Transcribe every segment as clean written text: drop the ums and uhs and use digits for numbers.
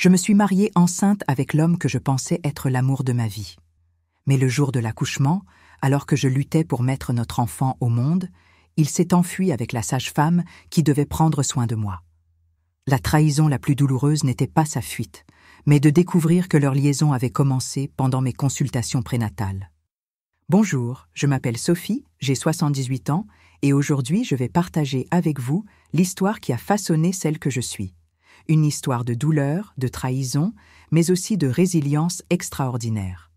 Je me suis mariée enceinte avec l'homme que je pensais être l'amour de ma vie. Mais le jour de l'accouchement, alors que je luttais pour mettre notre enfant au monde, il s'est enfui avec la sage-femme qui devait prendre soin de moi. La trahison la plus douloureuse n'était pas sa fuite, mais de découvrir que leur liaison avait commencé pendant mes consultations prénatales. Bonjour, je m'appelle Sophie, j'ai 78 ans, et aujourd'hui je vais partager avec vous l'histoire qui a façonné celle que je suis. Une histoire de douleur, de trahison, mais aussi de résilience extraordinaire.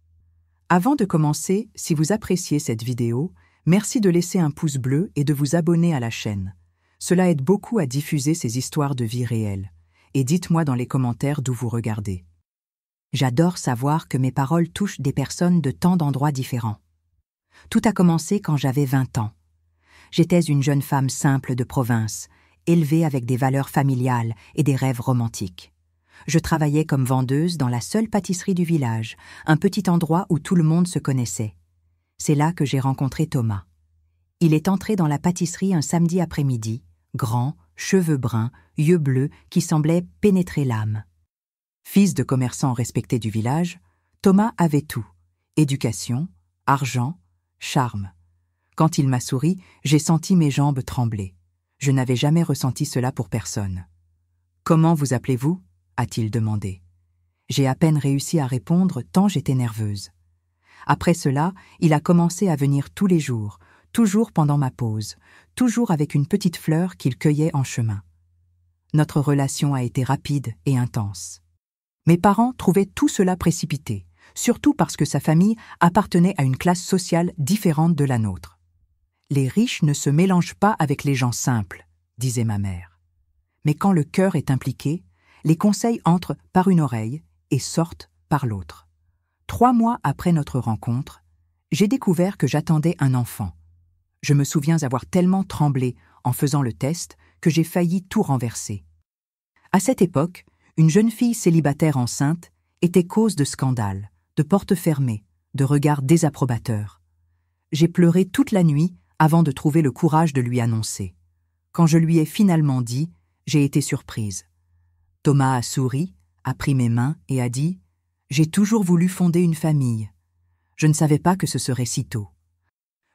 Avant de commencer, si vous appréciez cette vidéo, merci de laisser un pouce bleu et de vous abonner à la chaîne. Cela aide beaucoup à diffuser ces histoires de vie réelle. Et dites-moi dans les commentaires d'où vous regardez. J'adore savoir que mes paroles touchent des personnes de tant d'endroits différents. Tout a commencé quand j'avais 20 ans. J'étais une jeune femme simple de province, élevée avec des valeurs familiales et des rêves romantiques. Je travaillais comme vendeuse dans la seule pâtisserie du village, un petit endroit où tout le monde se connaissait. C'est là que j'ai rencontré Thomas. Il est entré dans la pâtisserie un samedi après-midi, grand, cheveux bruns, yeux bleus qui semblaient pénétrer l'âme. Fils de commerçant respecté du village, Thomas avait tout: éducation, argent, charme. Quand il m'a souri, j'ai senti mes jambes trembler. Je n'avais jamais ressenti cela pour personne. « Comment vous appelez-vous » a-t-il demandé. J'ai à peine réussi à répondre tant j'étais nerveuse. Après cela, il a commencé à venir tous les jours, toujours pendant ma pause, toujours avec une petite fleur qu'il cueillait en chemin. Notre relation a été rapide et intense. Mes parents trouvaient tout cela précipité, surtout parce que sa famille appartenait à une classe sociale différente de la nôtre. « Les riches ne se mélangent pas avec les gens simples », disait ma mère. Mais quand le cœur est impliqué, les conseils entrent par une oreille et sortent par l'autre. 3 mois après notre rencontre, j'ai découvert que j'attendais un enfant. Je me souviens avoir tellement tremblé en faisant le test que j'ai failli tout renverser. À cette époque, une jeune fille célibataire enceinte était cause de scandales, de portes fermées, de regards désapprobateurs. J'ai pleuré toute la nuit avant de trouver le courage de lui annoncer. Quand je lui ai finalement dit, j'ai été surprise. Thomas a souri, a pris mes mains et a dit « J'ai toujours voulu fonder une famille. Je ne savais pas que ce serait si tôt. »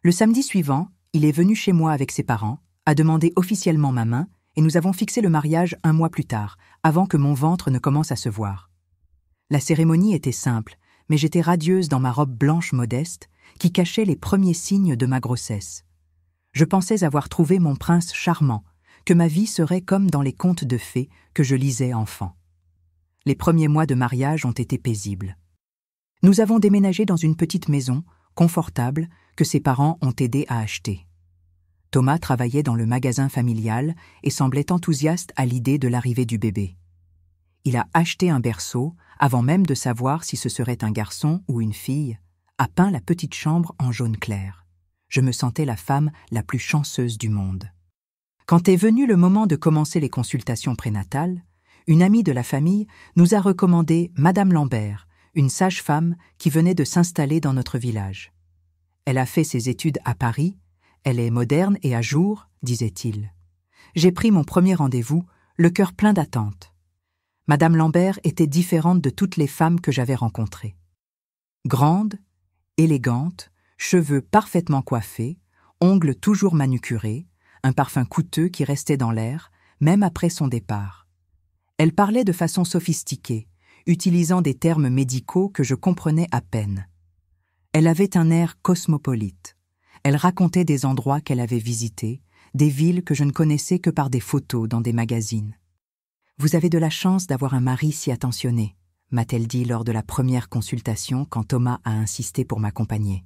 Le samedi suivant, il est venu chez moi avec ses parents, a demandé officiellement ma main et nous avons fixé le mariage 1 mois plus tard, avant que mon ventre ne commence à se voir. La cérémonie était simple, mais j'étais radieuse dans ma robe blanche modeste qui cachait les premiers signes de ma grossesse. Je pensais avoir trouvé mon prince charmant, que ma vie serait comme dans les contes de fées que je lisais enfant. Les premiers mois de mariage ont été paisibles. Nous avons déménagé dans une petite maison, confortable, que ses parents ont aidé à acheter. Thomas travaillait dans le magasin familial et semblait enthousiaste à l'idée de l'arrivée du bébé. Il a acheté un berceau, avant même de savoir si ce serait un garçon ou une fille, a peint la petite chambre en jaune clair. Je me sentais la femme la plus chanceuse du monde. Quand est venu le moment de commencer les consultations prénatales, une amie de la famille nous a recommandé Madame Lambert, une sage-femme qui venait de s'installer dans notre village. Elle a fait ses études à Paris, elle est moderne et à jour, disait-il. J'ai pris mon premier rendez-vous, le cœur plein d'attentes. Madame Lambert était différente de toutes les femmes que j'avais rencontrées. Grande, élégante, cheveux parfaitement coiffés, ongles toujours manucurés, un parfum coûteux qui restait dans l'air, même après son départ. Elle parlait de façon sophistiquée, utilisant des termes médicaux que je comprenais à peine. Elle avait un air cosmopolite. Elle racontait des endroits qu'elle avait visités, des villes que je ne connaissais que par des photos dans des magazines. « Vous avez de la chance d'avoir un mari si attentionné », m'a-t-elle dit lors de la première consultation quand Thomas a insisté pour m'accompagner.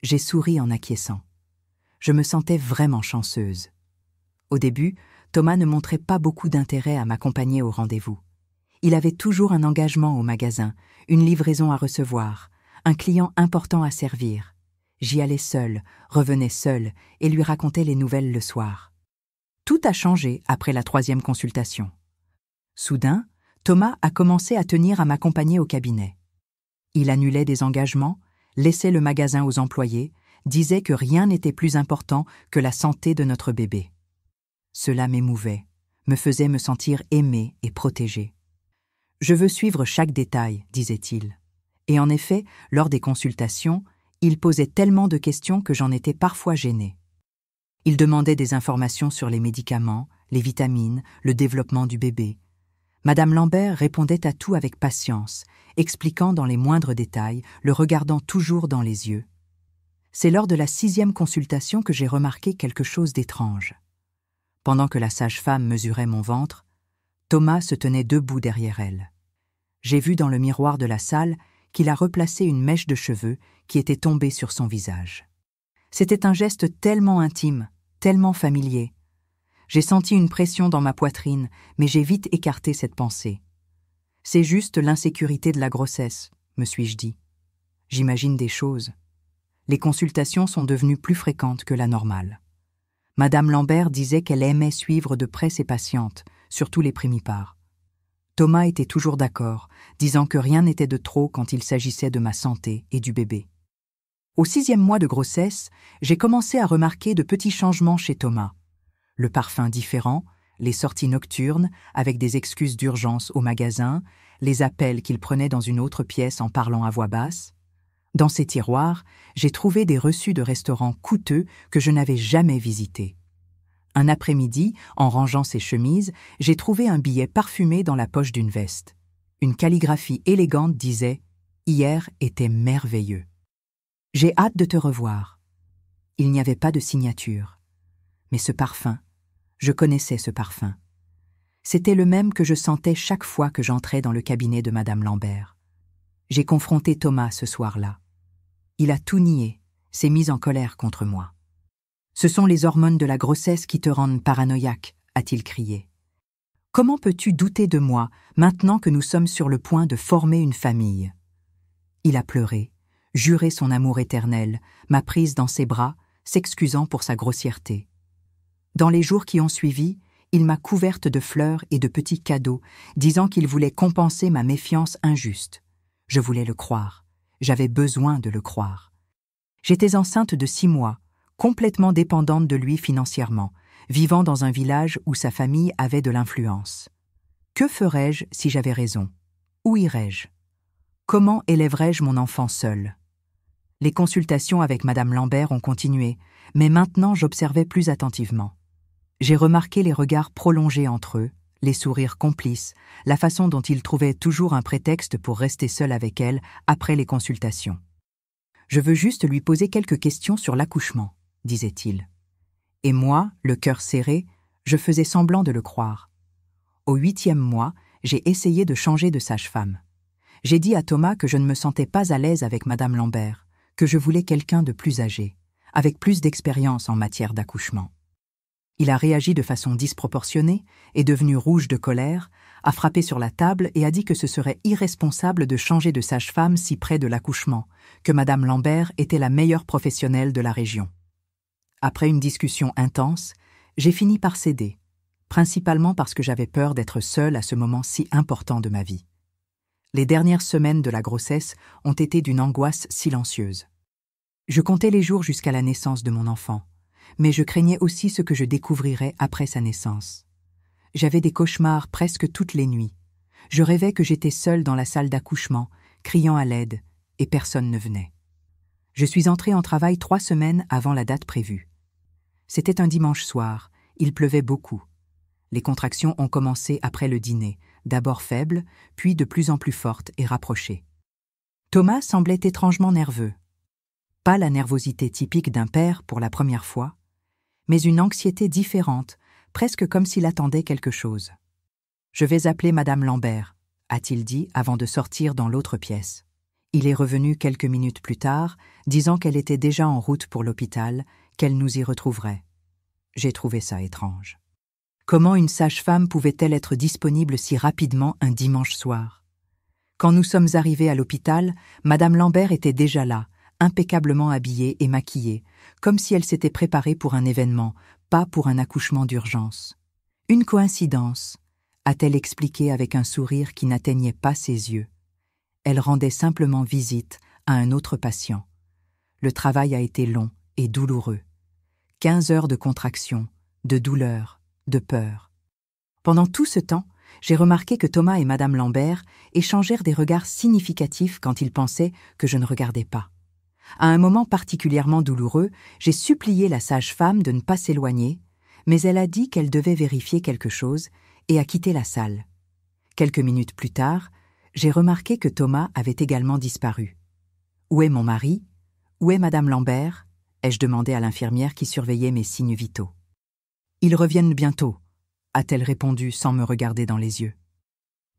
J'ai souri en acquiesçant. Je me sentais vraiment chanceuse. Au début, Thomas ne montrait pas beaucoup d'intérêt à m'accompagner au rendez-vous. Il avait toujours un engagement au magasin, une livraison à recevoir, un client important à servir. J'y allais seule, revenais seule et lui racontais les nouvelles le soir. Tout a changé après la 3e consultation. Soudain, Thomas a commencé à tenir à m'accompagner au cabinet. Il annulait des engagements, laissait le magasin aux employés, disait que rien n'était plus important que la santé de notre bébé. Cela m'émouvait, me faisait me sentir aimée et protégée. Je veux suivre chaque détail, disait-il. Et en effet, lors des consultations, il posait tellement de questions que j'en étais parfois gênée. Il demandait des informations sur les médicaments, les vitamines, le développement du bébé. Madame Lambert répondait à tout avec patience, expliquant dans les moindres détails, le regardant toujours dans les yeux. C'est lors de la 6e consultation que j'ai remarqué quelque chose d'étrange. Pendant que la sage-femme mesurait mon ventre, Thomas se tenait debout derrière elle. J'ai vu dans le miroir de la salle qu'il a replacé une mèche de cheveux qui était tombée sur son visage. C'était un geste tellement intime, tellement familier. J'ai senti une pression dans ma poitrine, mais j'ai vite écarté cette pensée. C'est juste l'insécurité de la grossesse, me suis-je dit. J'imagine des choses. Les consultations sont devenues plus fréquentes que la normale. Madame Lambert disait qu'elle aimait suivre de près ses patientes, surtout les primipares. Thomas était toujours d'accord, disant que rien n'était de trop quand il s'agissait de ma santé et du bébé. Au 6e mois de grossesse, j'ai commencé à remarquer de petits changements chez Thomas. Le parfum différent, les sorties nocturnes avec des excuses d'urgence au magasin, les appels qu'il prenait dans une autre pièce en parlant à voix basse. Dans ses tiroirs, j'ai trouvé des reçus de restaurants coûteux que je n'avais jamais visités. Un après-midi, en rangeant ses chemises, j'ai trouvé un billet parfumé dans la poche d'une veste. Une calligraphie élégante disait « Hier était merveilleux. J'ai hâte de te revoir. » Il n'y avait pas de signature. Mais ce parfum, je connaissais ce parfum. C'était le même que je sentais chaque fois que j'entrais dans le cabinet de Madame Lambert. J'ai confronté Thomas ce soir-là. Il a tout nié, s'est mis en colère contre moi. « Ce sont les hormones de la grossesse qui te rendent paranoïaque », a-t-il crié. « Comment peux-tu douter de moi maintenant que nous sommes sur le point de former une famille ?» Il a pleuré, juré son amour éternel, m'a prise dans ses bras, s'excusant pour sa grossièreté. Dans les jours qui ont suivi, il m'a couverte de fleurs et de petits cadeaux, disant qu'il voulait compenser ma méfiance injuste. Je voulais le croire. J'avais besoin de le croire. J'étais enceinte de 6 mois, complètement dépendante de lui financièrement, vivant dans un village où sa famille avait de l'influence. Que ferais-je si j'avais raison? Où irais-je? Comment élèverais-je mon enfant seul? Les consultations avec Madame Lambert ont continué, mais maintenant j'observais plus attentivement. J'ai remarqué les regards prolongés entre eux, les sourires complices, la façon dont il trouvait toujours un prétexte pour rester seul avec elle après les consultations. « Je veux juste lui poser quelques questions sur l'accouchement, » disait-il. Et moi, le cœur serré, je faisais semblant de le croire. Au 8e mois, j'ai essayé de changer de sage-femme. J'ai dit à Thomas que je ne me sentais pas à l'aise avec Madame Lambert, que je voulais quelqu'un de plus âgé, avec plus d'expérience en matière d'accouchement. Il a réagi de façon disproportionnée, est devenu rouge de colère, a frappé sur la table et a dit que ce serait irresponsable de changer de sage-femme si près de l'accouchement, que Madame Lambert était la meilleure professionnelle de la région. Après une discussion intense, j'ai fini par céder, principalement parce que j'avais peur d'être seule à ce moment si important de ma vie. Les dernières semaines de la grossesse ont été d'une angoisse silencieuse. Je comptais les jours jusqu'à la naissance de mon enfant, mais je craignais aussi ce que je découvrirais après sa naissance. J'avais des cauchemars presque toutes les nuits. Je rêvais que j'étais seule dans la salle d'accouchement, criant à l'aide, et personne ne venait. Je suis entrée en travail 3 semaines avant la date prévue. C'était un dimanche soir, il pleuvait beaucoup. Les contractions ont commencé après le dîner, d'abord faibles, puis de plus en plus fortes et rapprochées. Thomas semblait étrangement nerveux. Pas la nervosité typique d'un père pour la première fois, mais une anxiété différente, presque comme s'il attendait quelque chose. « Je vais appeler Madame Lambert », a-t-il dit avant de sortir dans l'autre pièce. Il est revenu quelques minutes plus tard, disant qu'elle était déjà en route pour l'hôpital, qu'elle nous y retrouverait. J'ai trouvé ça étrange. Comment une sage-femme pouvait-elle être disponible si rapidement un dimanche soir? Quand nous sommes arrivés à l'hôpital, Madame Lambert était déjà là, impeccablement habillée et maquillée, comme si elle s'était préparée pour un événement, pas pour un accouchement d'urgence. Une coïncidence, a-t-elle expliqué avec un sourire qui n'atteignait pas ses yeux. Elle rendait simplement visite à un autre patient. Le travail a été long et douloureux. 15 heures de contraction, de douleur, de peur. Pendant tout ce temps, j'ai remarqué que Thomas et Madame Lambert échangèrent des regards significatifs quand ils pensaient que je ne regardais pas. À un moment particulièrement douloureux, j'ai supplié la sage-femme de ne pas s'éloigner, mais elle a dit qu'elle devait vérifier quelque chose et a quitté la salle. Quelques minutes plus tard, j'ai remarqué que Thomas avait également disparu. « Où est mon mari ? Où est Madame Lambert ?» ai-je demandé à l'infirmière qui surveillait mes signes vitaux. « Ils reviennent bientôt », a-t-elle répondu sans me regarder dans les yeux.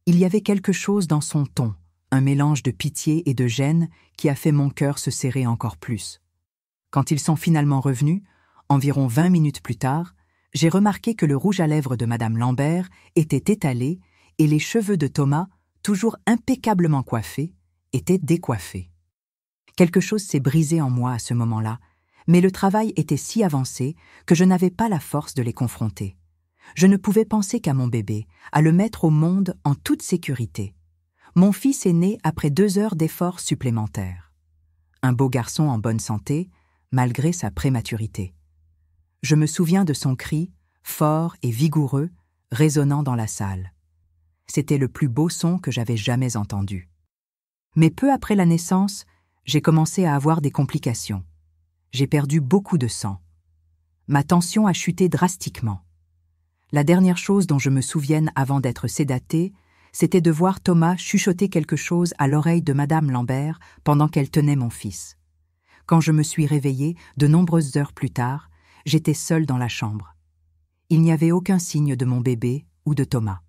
Il y avait quelque chose dans son ton, un mélange de pitié et de gêne qui a fait mon cœur se serrer encore plus. Quand ils sont finalement revenus, environ 20 minutes plus tard, j'ai remarqué que le rouge à lèvres de Madame Lambert était étalé et les cheveux de Thomas, toujours impeccablement coiffés, étaient décoiffés. Quelque chose s'est brisé en moi à ce moment-là, mais le travail était si avancé que je n'avais pas la force de les confronter. Je ne pouvais penser qu'à mon bébé, à le mettre au monde en toute sécurité. Mon fils est né après 2 heures d'efforts supplémentaires. Un beau garçon en bonne santé, malgré sa prématurité. Je me souviens de son cri, fort et vigoureux, résonnant dans la salle. C'était le plus beau son que j'avais jamais entendu. Mais peu après la naissance, j'ai commencé à avoir des complications. J'ai perdu beaucoup de sang. Ma tension a chuté drastiquement. La dernière chose dont je me souvienne avant d'être sédatée, c'était de voir Thomas chuchoter quelque chose à l'oreille de Madame Lambert pendant qu'elle tenait mon fils. Quand je me suis réveillée, de nombreuses heures plus tard, j'étais seule dans la chambre. Il n'y avait aucun signe de mon bébé ou de Thomas.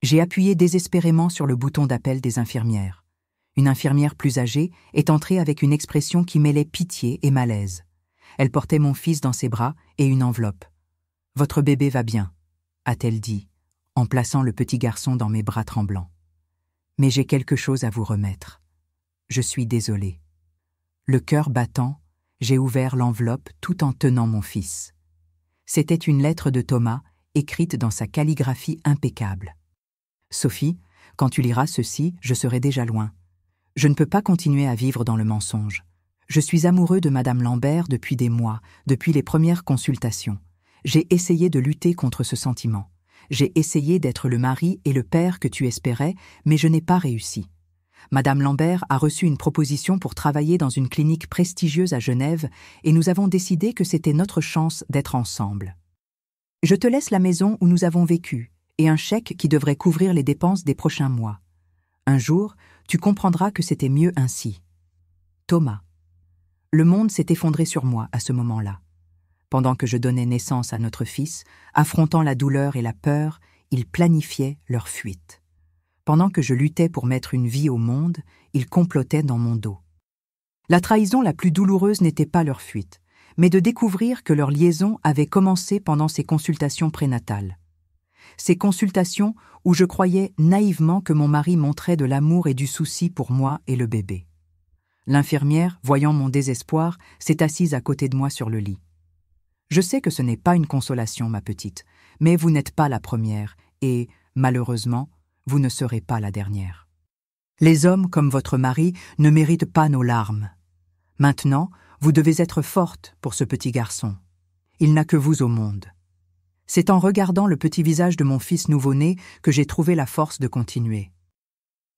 J'ai appuyé désespérément sur le bouton d'appel des infirmières. Une infirmière plus âgée est entrée avec une expression qui mêlait pitié et malaise. Elle portait mon fils dans ses bras et une enveloppe. « Votre bébé va bien », a-t-elle dit, en plaçant le petit garçon dans mes bras tremblants. « Mais j'ai quelque chose à vous remettre. Je suis désolée. » Le cœur battant, j'ai ouvert l'enveloppe tout en tenant mon fils. C'était une lettre de Thomas, écrite dans sa calligraphie impeccable. « Sophie, quand tu liras ceci, je serai déjà loin. Je ne peux pas continuer à vivre dans le mensonge. Je suis amoureux de Madame Lambert depuis des mois, depuis les premières consultations. J'ai essayé de lutter contre ce sentiment. J'ai essayé d'être le mari et le père que tu espérais, mais je n'ai pas réussi. Madame Lambert a reçu une proposition pour travailler dans une clinique prestigieuse à Genève et nous avons décidé que c'était notre chance d'être ensemble. Je te laisse la maison où nous avons vécu et un chèque qui devrait couvrir les dépenses des prochains mois. Un jour, tu comprendras que c'était mieux ainsi. Thomas. Le monde s'est effondré sur moi à ce moment-là. Pendant que je donnais naissance à notre fils, affrontant la douleur et la peur, ils planifiaient leur fuite. Pendant que je luttais pour mettre une vie au monde, ils complotaient dans mon dos. La trahison la plus douloureuse n'était pas leur fuite, mais de découvrir que leur liaison avait commencé pendant ces consultations prénatales. Ces consultations où je croyais naïvement que mon mari montrait de l'amour et du souci pour moi et le bébé. L'infirmière, voyant mon désespoir, s'est assise à côté de moi sur le lit. Je sais que ce n'est pas une consolation, ma petite, mais vous n'êtes pas la première et, malheureusement, vous ne serez pas la dernière. Les hommes, comme votre mari, ne méritent pas nos larmes. Maintenant, vous devez être forte pour ce petit garçon. Il n'a que vous au monde. C'est en regardant le petit visage de mon fils nouveau-né que j'ai trouvé la force de continuer.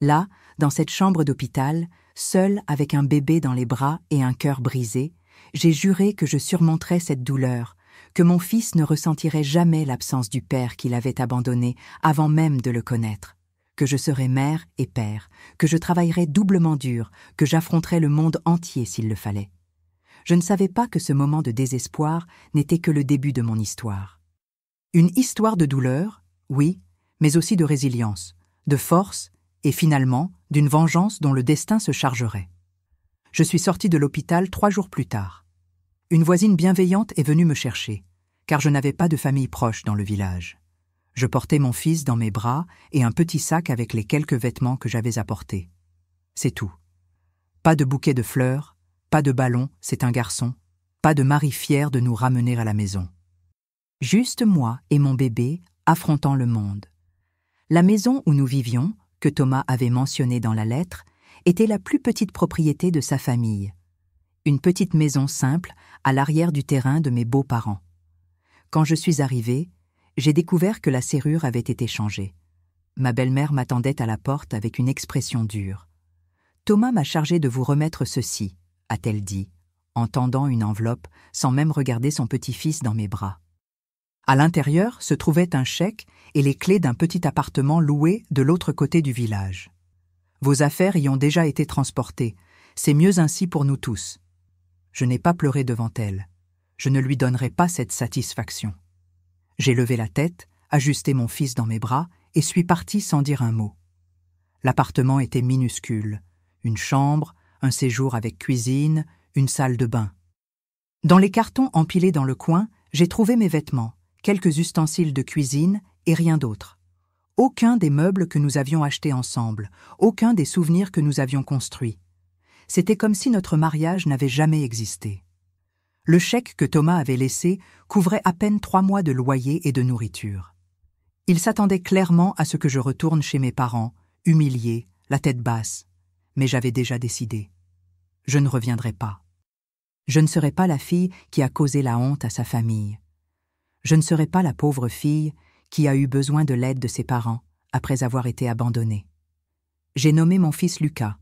Là, dans cette chambre d'hôpital, seule avec un bébé dans les bras et un cœur brisé, j'ai juré que je surmonterais cette douleur, que mon fils ne ressentirait jamais l'absence du père qui l'avait abandonné avant même de le connaître, que je serais mère et père, que je travaillerais doublement dur, que j'affronterais le monde entier s'il le fallait. Je ne savais pas que ce moment de désespoir n'était que le début de mon histoire. Une histoire de douleur, oui, mais aussi de résilience, de force et finalement d'une vengeance dont le destin se chargerait. Je suis sortie de l'hôpital 3 jours plus tard. Une voisine bienveillante est venue me chercher, car je n'avais pas de famille proche dans le village. Je portais mon fils dans mes bras et un petit sac avec les quelques vêtements que j'avais apportés. C'est tout. Pas de bouquet de fleurs, pas de ballon, c'est un garçon, pas de mari fier de nous ramener à la maison. Juste moi et mon bébé affrontant le monde. La maison où nous vivions, que Thomas avait mentionnée dans la lettre, était la plus petite propriété de sa famille. Une petite maison simple à l'arrière du terrain de mes beaux-parents. Quand je suis arrivée, j'ai découvert que la serrure avait été changée. Ma belle-mère m'attendait à la porte avec une expression dure. « Thomas m'a chargé de vous remettre ceci », a-t-elle dit, en tendant une enveloppe sans même regarder son petit-fils dans mes bras. À l'intérieur se trouvait un chèque et les clés d'un petit appartement loué de l'autre côté du village. « Vos affaires y ont déjà été transportées. C'est mieux ainsi pour nous tous. » Je n'ai pas pleuré devant elle. Je ne lui donnerai pas cette satisfaction. J'ai levé la tête, ajusté mon fils dans mes bras et suis parti sans dire un mot. L'appartement était minuscule. Une chambre, un séjour avec cuisine, une salle de bain. Dans les cartons empilés dans le coin, j'ai trouvé mes vêtements, quelques ustensiles de cuisine et rien d'autre. Aucun des meubles que nous avions achetés ensemble, aucun des souvenirs que nous avions construits. C'était comme si notre mariage n'avait jamais existé. Le chèque que Thomas avait laissé couvrait à peine 3 mois de loyer et de nourriture. Il s'attendait clairement à ce que je retourne chez mes parents, humiliée, la tête basse. Mais j'avais déjà décidé. Je ne reviendrai pas. Je ne serai pas la fille qui a causé la honte à sa famille. Je ne serai pas la pauvre fille qui a eu besoin de l'aide de ses parents après avoir été abandonnée. J'ai nommé mon fils Lucas.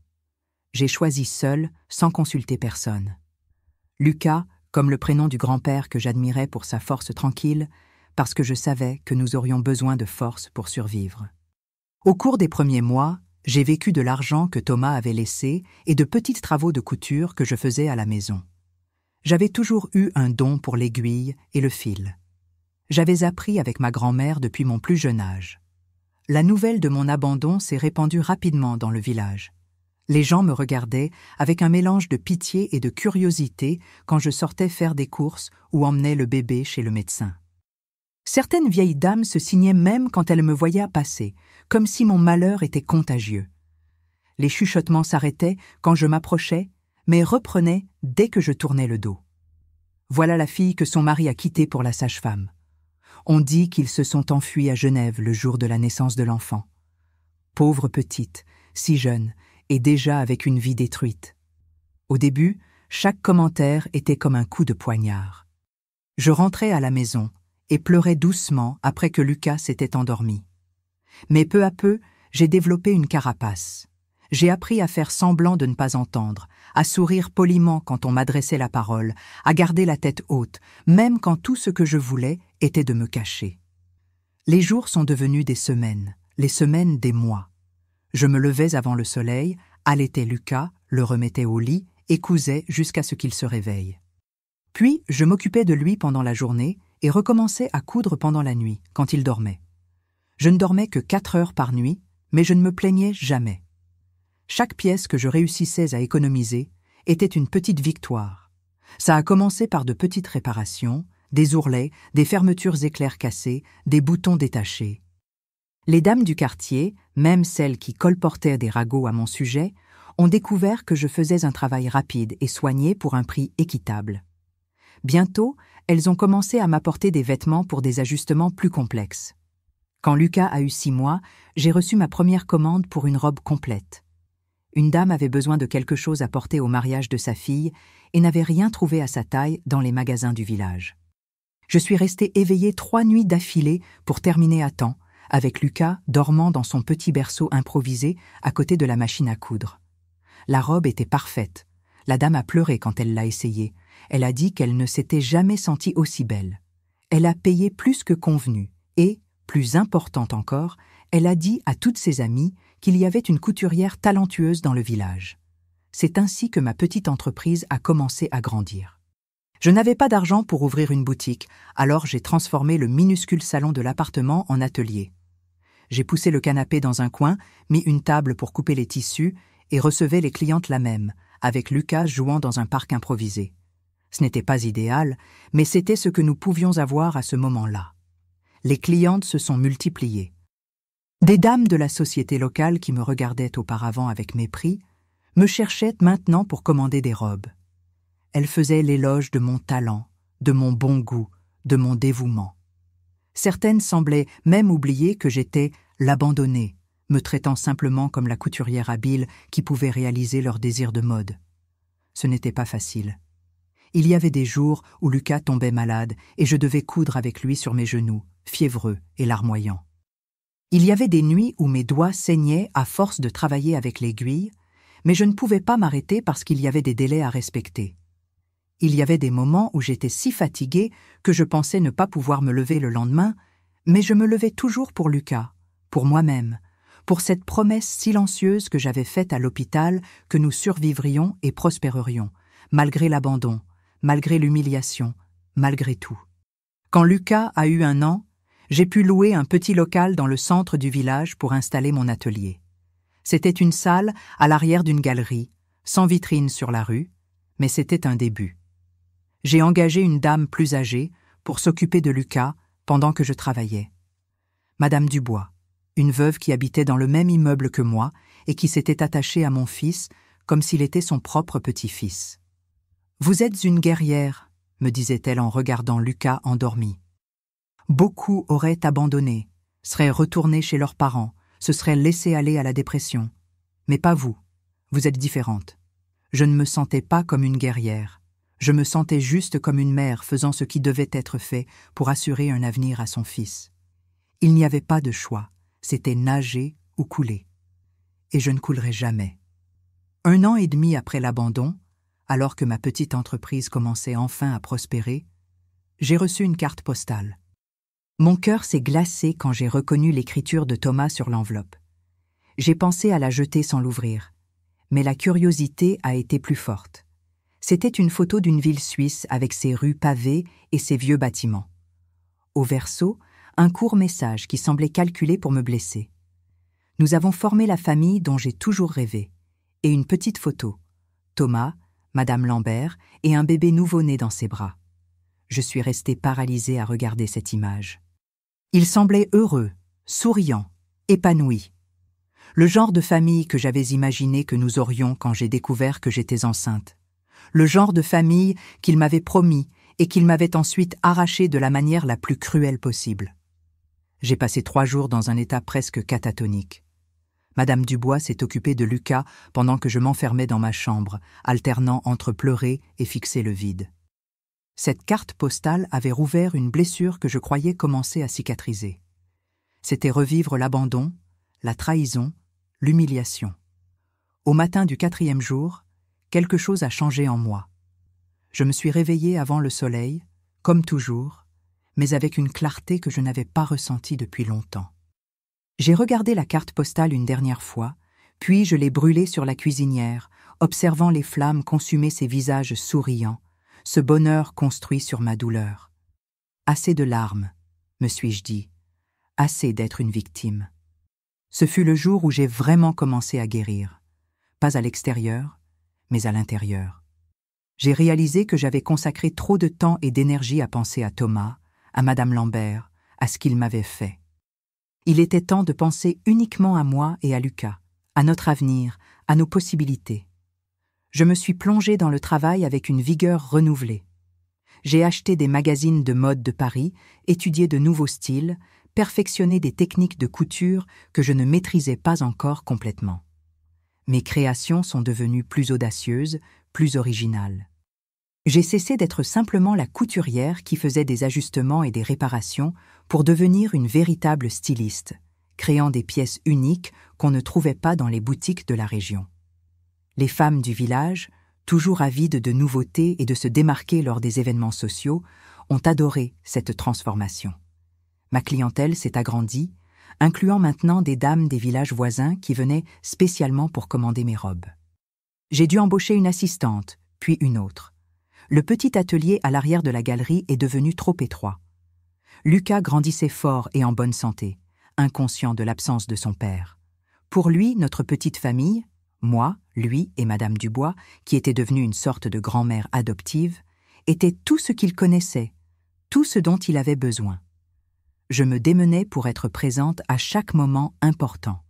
J'ai choisi seul, sans consulter personne. Lucas, comme le prénom du grand-père que j'admirais pour sa force tranquille, parce que je savais que nous aurions besoin de force pour survivre. Au cours des premiers mois, j'ai vécu de l'argent que Thomas avait laissé et de petits travaux de couture que je faisais à la maison. J'avais toujours eu un don pour l'aiguille et le fil. J'avais appris avec ma grand-mère depuis mon plus jeune âge. La nouvelle de mon abandon s'est répandue rapidement dans le village. Les gens me regardaient avec un mélange de pitié et de curiosité quand je sortais faire des courses ou emmenais le bébé chez le médecin. Certaines vieilles dames se signaient même quand elles me voyaient passer, comme si mon malheur était contagieux. Les chuchotements s'arrêtaient quand je m'approchais, mais reprenaient dès que je tournais le dos. Voilà la fille que son mari a quittée pour la sage-femme. On dit qu'ils se sont enfuis à Genève le jour de la naissance de l'enfant. Pauvre petite, si jeune, et déjà avec une vie détruite. Au début, chaque commentaire était comme un coup de poignard. Je rentrais à la maison et pleurais doucement après que Lucas s'était endormi. Mais peu à peu, j'ai développé une carapace. J'ai appris à faire semblant de ne pas entendre, à sourire poliment quand on m'adressait la parole, à garder la tête haute, même quand tout ce que je voulais était de me cacher. Les jours sont devenus des semaines, les semaines des mois. Je me levais avant le soleil, allaitais Lucas, le remettais au lit et cousais jusqu'à ce qu'il se réveille. Puis, je m'occupais de lui pendant la journée et recommençais à coudre pendant la nuit, quand il dormait. Je ne dormais que 4 heures par nuit, mais je ne me plaignais jamais. Chaque pièce que je réussissais à économiser était une petite victoire. Ça a commencé par de petites réparations, des ourlets, des fermetures éclairs cassées, des boutons détachés. Les dames du quartier, même celles qui colportaient des ragots à mon sujet, ont découvert que je faisais un travail rapide et soigné pour un prix équitable. Bientôt, elles ont commencé à m'apporter des vêtements pour des ajustements plus complexes. Quand Lucas a eu 6 mois, j'ai reçu ma première commande pour une robe complète. Une dame avait besoin de quelque chose à porter au mariage de sa fille et n'avait rien trouvé à sa taille dans les magasins du village. Je suis restée éveillée 3 nuits d'affilée pour terminer à temps, avec Lucas dormant dans son petit berceau improvisé à côté de la machine à coudre. La robe était parfaite. La dame a pleuré quand elle l'a essayée. Elle a dit qu'elle ne s'était jamais sentie aussi belle. Elle a payé plus que convenu et, plus importante encore, elle a dit à toutes ses amies qu'il y avait une couturière talentueuse dans le village. C'est ainsi que ma petite entreprise a commencé à grandir. Je n'avais pas d'argent pour ouvrir une boutique, alors j'ai transformé le minuscule salon de l'appartement en atelier. J'ai poussé le canapé dans un coin, mis une table pour couper les tissus et recevais les clientes là même, avec Lucas jouant dans un parc improvisé. Ce n'était pas idéal, mais c'était ce que nous pouvions avoir à ce moment-là. Les clientes se sont multipliées. Des dames de la société locale qui me regardaient auparavant avec mépris me cherchaient maintenant pour commander des robes. Elles faisaient l'éloge de mon talent, de mon bon goût, de mon dévouement. Certaines semblaient même oublier que j'étais l'abandonnée, me traitant simplement comme la couturière habile qui pouvait réaliser leurs désirs de mode. Ce n'était pas facile. Il y avait des jours où Lucas tombait malade et je devais coudre avec lui sur mes genoux, fiévreux et larmoyant. Il y avait des nuits où mes doigts saignaient à force de travailler avec l'aiguille, mais je ne pouvais pas m'arrêter parce qu'il y avait des délais à respecter. Il y avait des moments où j'étais si fatiguée que je pensais ne pas pouvoir me lever le lendemain, mais je me levais toujours pour Lucas, pour moi-même, pour cette promesse silencieuse que j'avais faite à l'hôpital que nous survivrions et prospérerions, malgré l'abandon, malgré l'humiliation, malgré tout. Quand Lucas a eu 1 an, j'ai pu louer un petit local dans le centre du village pour installer mon atelier. C'était une salle à l'arrière d'une galerie, sans vitrine sur la rue, mais c'était un début. J'ai engagé une dame plus âgée pour s'occuper de Lucas pendant que je travaillais. Madame Dubois, une veuve qui habitait dans le même immeuble que moi et qui s'était attachée à mon fils comme s'il était son propre petit-fils. « Vous êtes une guerrière », me disait-elle en regardant Lucas endormi. Beaucoup auraient abandonné, seraient retournés chez leurs parents, se seraient laissés aller à la dépression. Mais pas vous, vous êtes différente. Je ne me sentais pas comme une guerrière. Je me sentais juste comme une mère faisant ce qui devait être fait pour assurer un avenir à son fils. Il n'y avait pas de choix, c'était nager ou couler. Et je ne coulerai jamais. 1 an et demi après l'abandon, alors que ma petite entreprise commençait enfin à prospérer, j'ai reçu une carte postale. Mon cœur s'est glacé quand j'ai reconnu l'écriture de Thomas sur l'enveloppe. J'ai pensé à la jeter sans l'ouvrir, mais la curiosité a été plus forte. C'était une photo d'une ville suisse avec ses rues pavées et ses vieux bâtiments. Au verso, un court message qui semblait calculé pour me blesser. Nous avons formé la famille dont j'ai toujours rêvé, et une petite photo. Thomas, Madame Lambert et un bébé nouveau-né dans ses bras. Je suis restée paralysée à regarder cette image. Il semblait heureux, souriant, épanoui. Le genre de famille que j'avais imaginé que nous aurions quand j'ai découvert que j'étais enceinte. Le genre de famille qu'il m'avait promis et qu'il m'avait ensuite arraché de la manière la plus cruelle possible. J'ai passé 3 jours dans un état presque catatonique. Madame Dubois s'est occupée de Lucas pendant que je m'enfermais dans ma chambre, alternant entre pleurer et fixer le vide. Cette carte postale avait rouvert une blessure que je croyais commencer à cicatriser. C'était revivre l'abandon, la trahison, l'humiliation. Au matin du 4e jour, quelque chose a changé en moi. Je me suis réveillée avant le soleil, comme toujours, mais avec une clarté que je n'avais pas ressentie depuis longtemps. J'ai regardé la carte postale une dernière fois, puis je l'ai brûlée sur la cuisinière, observant les flammes consumer ces visages souriants, ce bonheur construit sur ma douleur. Assez de larmes, me suis-je dit, assez d'être une victime. Ce fut le jour où j'ai vraiment commencé à guérir, pas à l'extérieur, mais à l'intérieur. J'ai réalisé que j'avais consacré trop de temps et d'énergie à penser à Thomas, à Madame Lambert, à ce qu'il m'avait fait. Il était temps de penser uniquement à moi et à Lucas, à notre avenir, à nos possibilités. Je me suis plongée dans le travail avec une vigueur renouvelée. J'ai acheté des magazines de mode de Paris, étudié de nouveaux styles, perfectionné des techniques de couture que je ne maîtrisais pas encore complètement. Mes créations sont devenues plus audacieuses, plus originales. J'ai cessé d'être simplement la couturière qui faisait des ajustements et des réparations pour devenir une véritable styliste, créant des pièces uniques qu'on ne trouvait pas dans les boutiques de la région. Les femmes du village, toujours avides de nouveautés et de se démarquer lors des événements sociaux, ont adoré cette transformation. Ma clientèle s'est agrandie, incluant maintenant des dames des villages voisins qui venaient spécialement pour commander mes robes. J'ai dû embaucher une assistante, puis une autre. Le petit atelier à l'arrière de la galerie est devenu trop étroit. Lucas grandissait fort et en bonne santé, inconscient de l'absence de son père. Pour lui, notre petite famille, moi, lui et Madame Dubois, qui était devenue une sorte de grand-mère adoptive, était tout ce qu'il connaissait, tout ce dont il avait besoin. Je me démenais pour être présente à chaque moment important.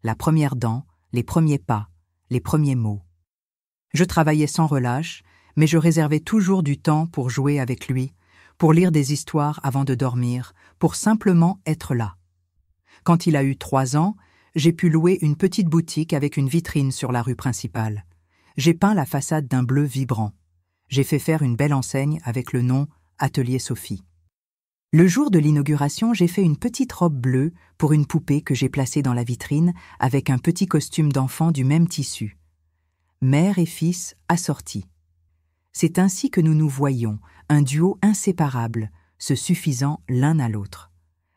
La première dent, les premiers pas, les premiers mots. Je travaillais sans relâche, mais je réservais toujours du temps pour jouer avec lui, pour lire des histoires avant de dormir, pour simplement être là. Quand il a eu 3 ans, j'ai pu louer une petite boutique avec une vitrine sur la rue principale. J'ai peint la façade d'un bleu vibrant. J'ai fait faire une belle enseigne avec le nom Atelier Sophie. Le jour de l'inauguration, j'ai fait une petite robe bleue pour une poupée que j'ai placée dans la vitrine avec un petit costume d'enfant du même tissu. Mère et fils assortis. C'est ainsi que nous nous voyons, un duo inséparable, se suffisant l'un à l'autre.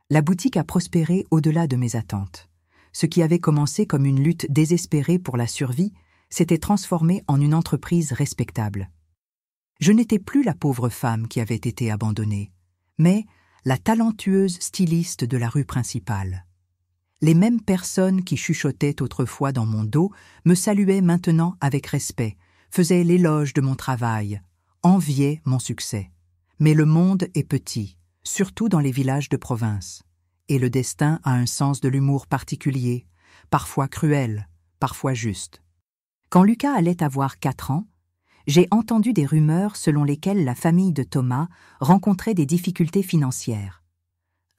La boutique a prospéré au-delà de mes attentes. Ce qui avait commencé comme une lutte désespérée pour la survie s'était transformé en une entreprise respectable. Je n'étais plus la pauvre femme qui avait été abandonnée, mais la talentueuse styliste de la rue principale. Les mêmes personnes qui chuchotaient autrefois dans mon dos me saluaient maintenant avec respect, faisaient l'éloge de mon travail, enviaient mon succès. Mais le monde est petit, surtout dans les villages de province, et le destin a un sens de l'humour particulier, parfois cruel, parfois juste. Quand Lucas allait avoir 4 ans, j'ai entendu des rumeurs selon lesquelles la famille de Thomas rencontrait des difficultés financières.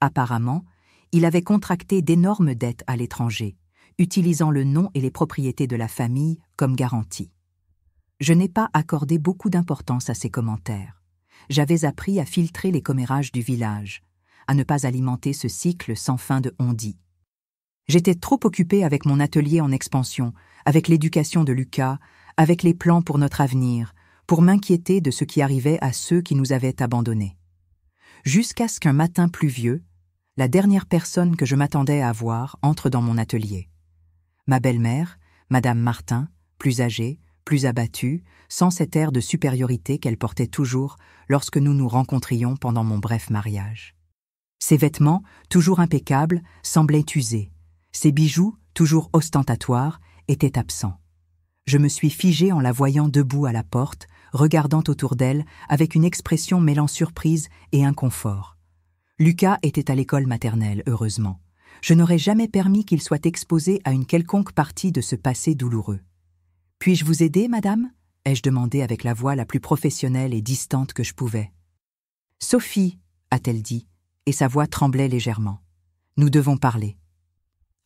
Apparemment, il avait contracté d'énormes dettes à l'étranger, utilisant le nom et les propriétés de la famille comme garantie. Je n'ai pas accordé beaucoup d'importance à ces commentaires. J'avais appris à filtrer les commérages du village, à ne pas alimenter ce cycle sans fin de on-dit. J'étais trop occupée avec mon atelier en expansion, avec l'éducation de Lucas, avec les plans pour notre avenir, pour m'inquiéter de ce qui arrivait à ceux qui nous avaient abandonnés. Jusqu'à ce qu'un matin pluvieux, la dernière personne que je m'attendais à voir entre dans mon atelier. Ma belle-mère, Madame Martin, plus âgée, plus abattue, sans cet air de supériorité qu'elle portait toujours lorsque nous nous rencontrions pendant mon bref mariage. Ses vêtements, toujours impeccables, semblaient usés. Ses bijoux, toujours ostentatoires, étaient absents. Je me suis figée en la voyant debout à la porte, regardant autour d'elle avec une expression mêlant surprise et inconfort. Lucas était à l'école maternelle, heureusement. Je n'aurais jamais permis qu'il soit exposé à une quelconque partie de ce passé douloureux. « Puis-je vous aider, madame ?» ai-je demandé avec la voix la plus professionnelle et distante que je pouvais. « Sophie, » a-t-elle dit, et sa voix tremblait légèrement. « Nous devons parler. »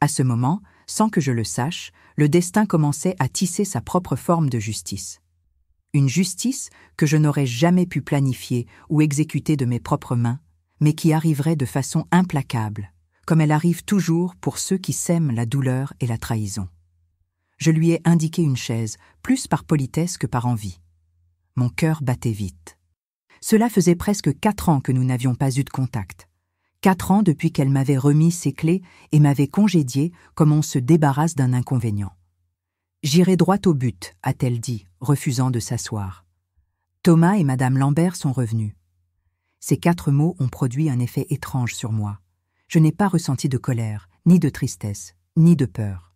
À ce moment, sans que je le sache, le destin commençait à tisser sa propre forme de justice. Une justice que je n'aurais jamais pu planifier ou exécuter de mes propres mains, mais qui arriverait de façon implacable, comme elle arrive toujours pour ceux qui sèment la douleur et la trahison. Je lui ai indiqué une chaise, plus par politesse que par envie. Mon cœur battait vite. Cela faisait presque 4 ans que nous n'avions pas eu de contact. 4 ans depuis qu'elle m'avait remis ses clés et m'avait congédié comme on se débarrasse d'un inconvénient. « J'irai droit au but », a-t-elle dit, refusant de s'asseoir. Thomas et Madame Lambert sont revenus. Ces 4 mots ont produit un effet étrange sur moi. Je n'ai pas ressenti de colère, ni de tristesse, ni de peur.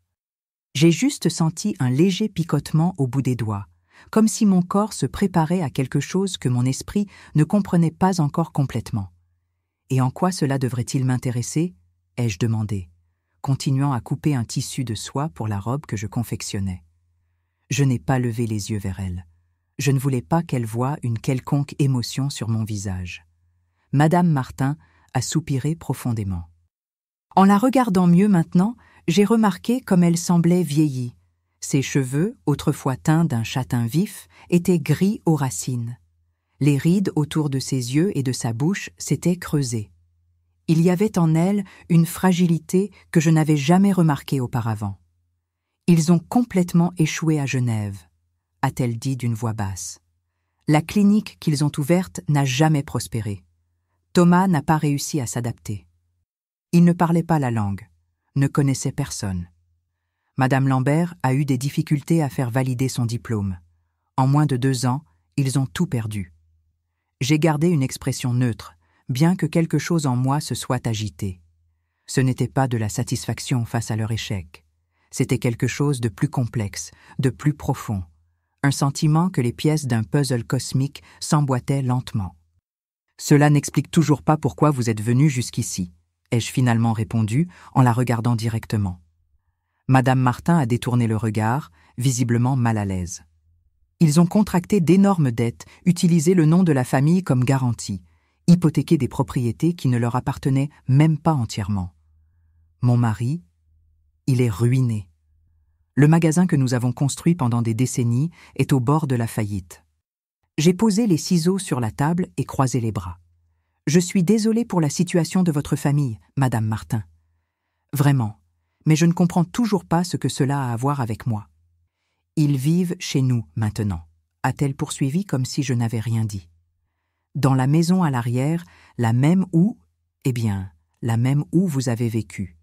J'ai juste senti un léger picotement au bout des doigts, comme si mon corps se préparait à quelque chose que mon esprit ne comprenait pas encore complètement. Et en quoi cela devrait-il m'intéresser ? ai-je demandé, continuant à couper un tissu de soie pour la robe que je confectionnais. Je n'ai pas levé les yeux vers elle. Je ne voulais pas qu'elle voie une quelconque émotion sur mon visage. Madame Martin a soupiré profondément. En la regardant mieux maintenant, j'ai remarqué comme elle semblait vieillie. Ses cheveux, autrefois teints d'un châtain vif, étaient gris aux racines. Les rides autour de ses yeux et de sa bouche s'étaient creusées. Il y avait en elle une fragilité que je n'avais jamais remarquée auparavant. « Ils ont complètement échoué à Genève », a-t-elle dit d'une voix basse. « La clinique qu'ils ont ouverte n'a jamais prospéré. Thomas n'a pas réussi à s'adapter. Il ne parlait pas la langue, ne connaissait personne. Madame Lambert a eu des difficultés à faire valider son diplôme. En moins de 2 ans, ils ont tout perdu. J'ai gardé une expression neutre, bien que quelque chose en moi se soit agité. Ce n'était pas de la satisfaction face à leur échec. C'était quelque chose de plus complexe, de plus profond. Un sentiment que les pièces d'un puzzle cosmique s'emboîtaient lentement. « Cela n'explique toujours pas pourquoi vous êtes venu jusqu'ici », ai-je finalement répondu en la regardant directement. Madame Martin a détourné le regard, visiblement mal à l'aise. Ils ont contracté d'énormes dettes, utilisé le nom de la famille comme garantie, hypothéqué des propriétés qui ne leur appartenaient même pas entièrement. Mon mari, il est ruiné. Le magasin que nous avons construit pendant des décennies est au bord de la faillite. J'ai posé les ciseaux sur la table et croisé les bras. Je suis désolée pour la situation de votre famille, Madame Martin. Vraiment, mais je ne comprends toujours pas ce que cela a à voir avec moi. Ils vivent chez nous maintenant, a-t-elle poursuivi comme si je n'avais rien dit. Dans la maison à l'arrière, la même où vous avez vécu.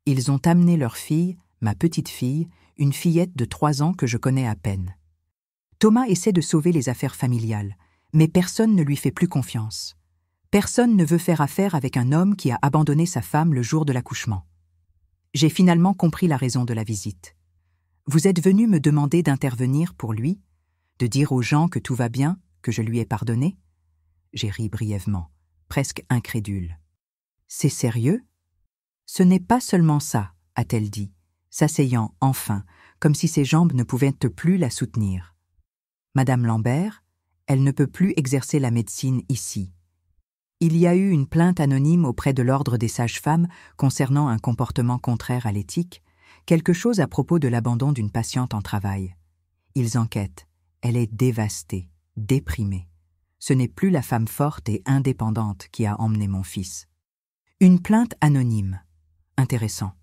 Ils ont amené leur fille, ma petite fille, une fillette de 3 ans que je connais à peine. Thomas essaie de sauver les affaires familiales, mais personne ne lui fait plus confiance. Personne ne veut faire affaire avec un homme qui a abandonné sa femme le jour de l'accouchement. J'ai finalement compris la raison de la visite. Vous êtes venu me demander d'intervenir pour lui, de dire aux gens que tout va bien, que je lui ai pardonné? J'ai ri brièvement, presque incrédule. C'est sérieux? Ce n'est pas seulement ça, a-t-elle dit, s'asseyant enfin, comme si ses jambes ne pouvaient plus la soutenir. Madame Lambert, elle ne peut plus exercer la médecine ici. Il y a eu une plainte anonyme auprès de l'ordre des sages-femmes concernant un comportement contraire à l'éthique, quelque chose à propos de l'abandon d'une patiente en travail. Ils enquêtent. Elle est dévastée, déprimée. Ce n'est plus la femme forte et indépendante qui a emmené mon fils. Une plainte anonyme. Intéressant.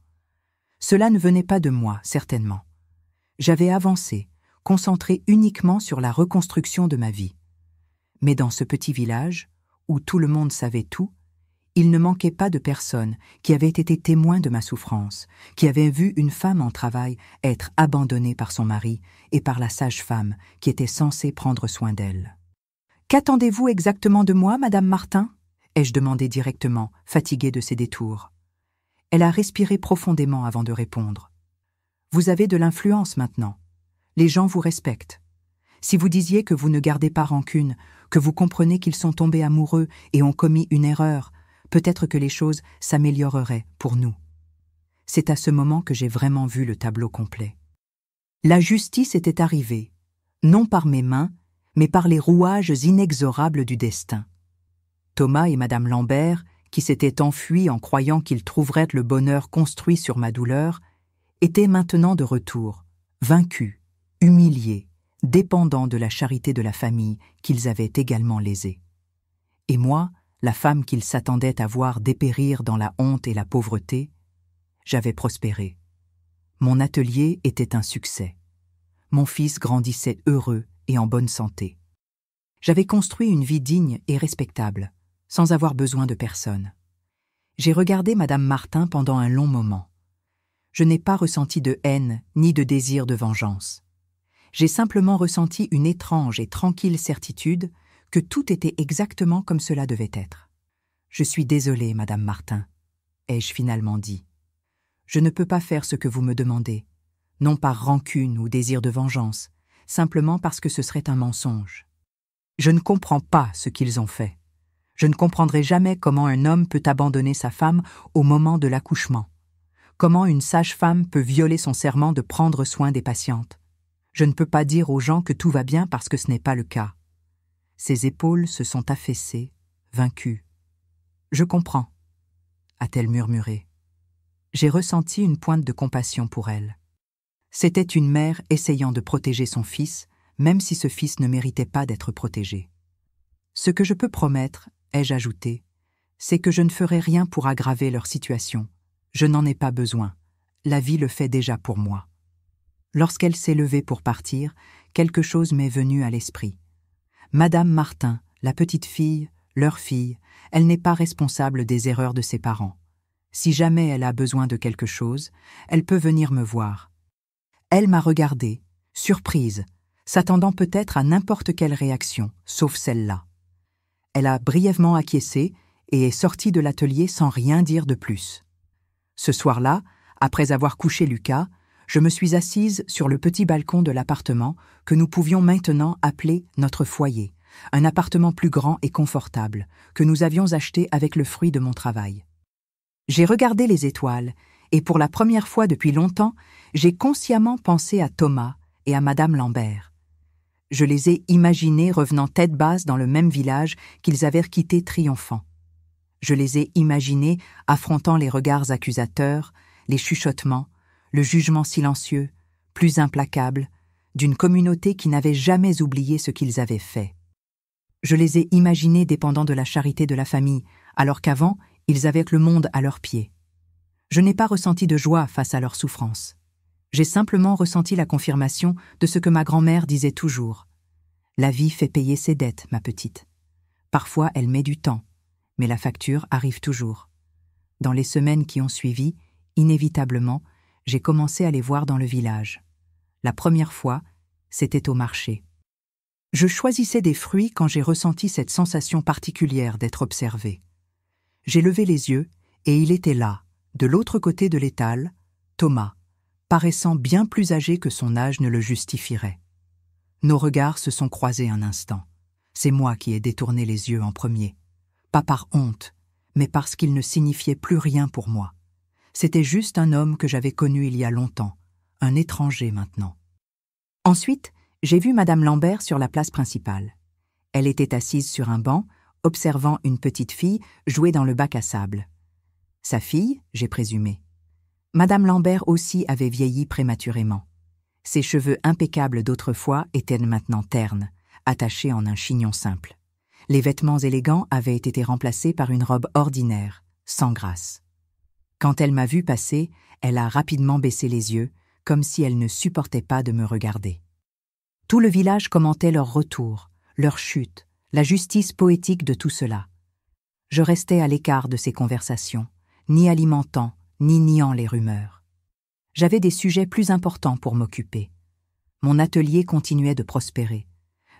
Cela ne venait pas de moi, certainement. J'avais avancé, concentré uniquement sur la reconstruction de ma vie. Mais dans ce petit village, où tout le monde savait tout, il ne manquait pas de personnes qui avaient été témoins de ma souffrance, qui avaient vu une femme en travail être abandonnée par son mari et par la sage-femme qui était censée prendre soin d'elle. « Qu'attendez-vous exactement de moi, Madame Martin ?» ai-je demandé directement, fatiguée de ses détours. Elle a respiré profondément avant de répondre. « Vous avez de l'influence maintenant. Les gens vous respectent. Si vous disiez que vous ne gardez pas rancune, que vous comprenez qu'ils sont tombés amoureux et ont commis une erreur, peut-être que les choses s'amélioreraient pour nous. » C'est à ce moment que j'ai vraiment vu le tableau complet. La justice était arrivée, non par mes mains, mais par les rouages inexorables du destin. Thomas et Madame Lambert, qui s'étaient enfuis en croyant qu'ils trouveraient le bonheur construit sur ma douleur, étaient maintenant de retour, vaincus, humiliés, dépendants de la charité de la famille qu'ils avaient également lésée. Et moi, la femme qu'ils s'attendaient à voir dépérir dans la honte et la pauvreté, j'avais prospéré. Mon atelier était un succès. Mon fils grandissait heureux et en bonne santé. J'avais construit une vie digne et respectable, sans avoir besoin de personne. J'ai regardé Madame Martin pendant un long moment. Je n'ai pas ressenti de haine ni de désir de vengeance. J'ai simplement ressenti une étrange et tranquille certitude que tout était exactement comme cela devait être. « Je suis désolée, Madame Martin, » ai-je finalement dit. « Je ne peux pas faire ce que vous me demandez, non par rancune ou désir de vengeance, simplement parce que ce serait un mensonge. Je ne comprends pas ce qu'ils ont fait. Je ne comprendrai jamais comment un homme peut abandonner sa femme au moment de l'accouchement, comment une sage-femme peut violer son serment de prendre soin des patientes. Je ne peux pas dire aux gens que tout va bien parce que ce n'est pas le cas. » Ses épaules se sont affaissées, vaincues. « Je comprends, » a-t-elle murmuré. J'ai ressenti une pointe de compassion pour elle. C'était une mère essayant de protéger son fils, même si ce fils ne méritait pas d'être protégé. « Ce que je peux promettre, » ai-je ajouté, « c'est que je ne ferai rien pour aggraver leur situation. Je n'en ai pas besoin. La vie le fait déjà pour moi. » Lorsqu'elle s'est levée pour partir, quelque chose m'est venu à l'esprit. Madame Martin, la petite fille, leur fille, elle n'est pas responsable des erreurs de ses parents. Si jamais elle a besoin de quelque chose, elle peut venir me voir. Elle m'a regardée, surprise, s'attendant peut-être à n'importe quelle réaction, sauf celle-là. Elle a brièvement acquiescé et est sortie de l'atelier sans rien dire de plus. Ce soir-là, après avoir couché Lucas, je me suis assise sur le petit balcon de l'appartement que nous pouvions maintenant appeler notre foyer, un appartement plus grand et confortable que nous avions acheté avec le fruit de mon travail. J'ai regardé les étoiles et pour la première fois depuis longtemps, j'ai consciemment pensé à Thomas et à Madame Lambert. Je les ai imaginés revenant tête basse dans le même village qu'ils avaient quitté triomphants. Je les ai imaginés affrontant les regards accusateurs, les chuchotements, le jugement silencieux, plus implacable, d'une communauté qui n'avait jamais oublié ce qu'ils avaient fait. Je les ai imaginés dépendant de la charité de la famille, alors qu'avant, ils avaient le monde à leurs pieds. Je n'ai pas ressenti de joie face à leur souffrance. J'ai simplement ressenti la confirmation de ce que ma grand-mère disait toujours. La vie fait payer ses dettes, ma petite. Parfois, elle met du temps, mais la facture arrive toujours. Dans les semaines qui ont suivi, inévitablement, j'ai commencé à les voir dans le village. La première fois, c'était au marché. Je choisissais des fruits quand j'ai ressenti cette sensation particulière d'être observé. J'ai levé les yeux et il était là, de l'autre côté de l'étal, Thomas, paraissant bien plus âgé que son âge ne le justifierait. Nos regards se sont croisés un instant. C'est moi qui ai détourné les yeux en premier. Pas par honte, mais parce qu'il ne signifiait plus rien pour moi. C'était juste un homme que j'avais connu il y a longtemps, un étranger maintenant. Ensuite, j'ai vu Madame Lambert sur la place principale. Elle était assise sur un banc, observant une petite fille jouer dans le bac à sable. Sa fille, j'ai présumé. Madame Lambert aussi avait vieilli prématurément. Ses cheveux impeccables d'autrefois étaient maintenant ternes, attachés en un chignon simple. Les vêtements élégants avaient été remplacés par une robe ordinaire, sans grâce. Quand elle m'a vu passer, elle a rapidement baissé les yeux, comme si elle ne supportait pas de me regarder. Tout le village commentait leur retour, leur chute, la justice poétique de tout cela. Je restais à l'écart de ces conversations, ni alimentant, ni niant les rumeurs. J'avais des sujets plus importants pour m'occuper. Mon atelier continuait de prospérer.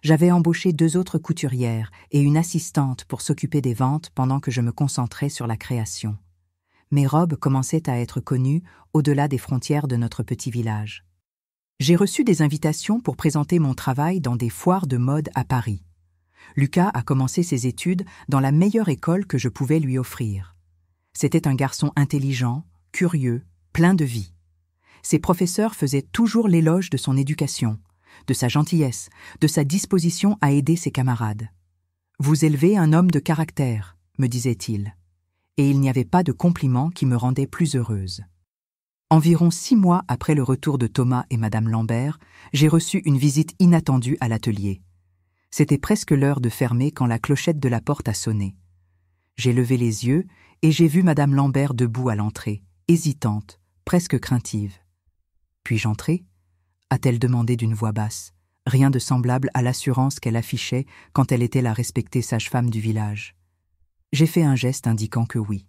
J'avais embauché 2 autres couturières et une assistante pour s'occuper des ventes pendant que je me concentrais sur la création. Mes robes commençaient à être connues au-delà des frontières de notre petit village. J'ai reçu des invitations pour présenter mon travail dans des foires de mode à Paris. Lucas a commencé ses études dans la meilleure école que je pouvais lui offrir. C'était un garçon intelligent, curieux, plein de vie. Ses professeurs faisaient toujours l'éloge de son éducation, de sa gentillesse, de sa disposition à aider ses camarades. « Vous élevez un homme de caractère », me disait-il. Et il n'y avait pas de compliment qui me rendait plus heureuse. Environ 6 mois après le retour de Thomas et Madame Lambert, j'ai reçu une visite inattendue à l'atelier. C'était presque l'heure de fermer quand la clochette de la porte a sonné. J'ai levé les yeux et j'ai vu Madame Lambert debout à l'entrée, hésitante, presque craintive. « Puis-je entrer ?» a-t-elle demandé d'une voix basse, rien de semblable à l'assurance qu'elle affichait quand elle était la respectée sage-femme du village. J'ai fait un geste indiquant que oui.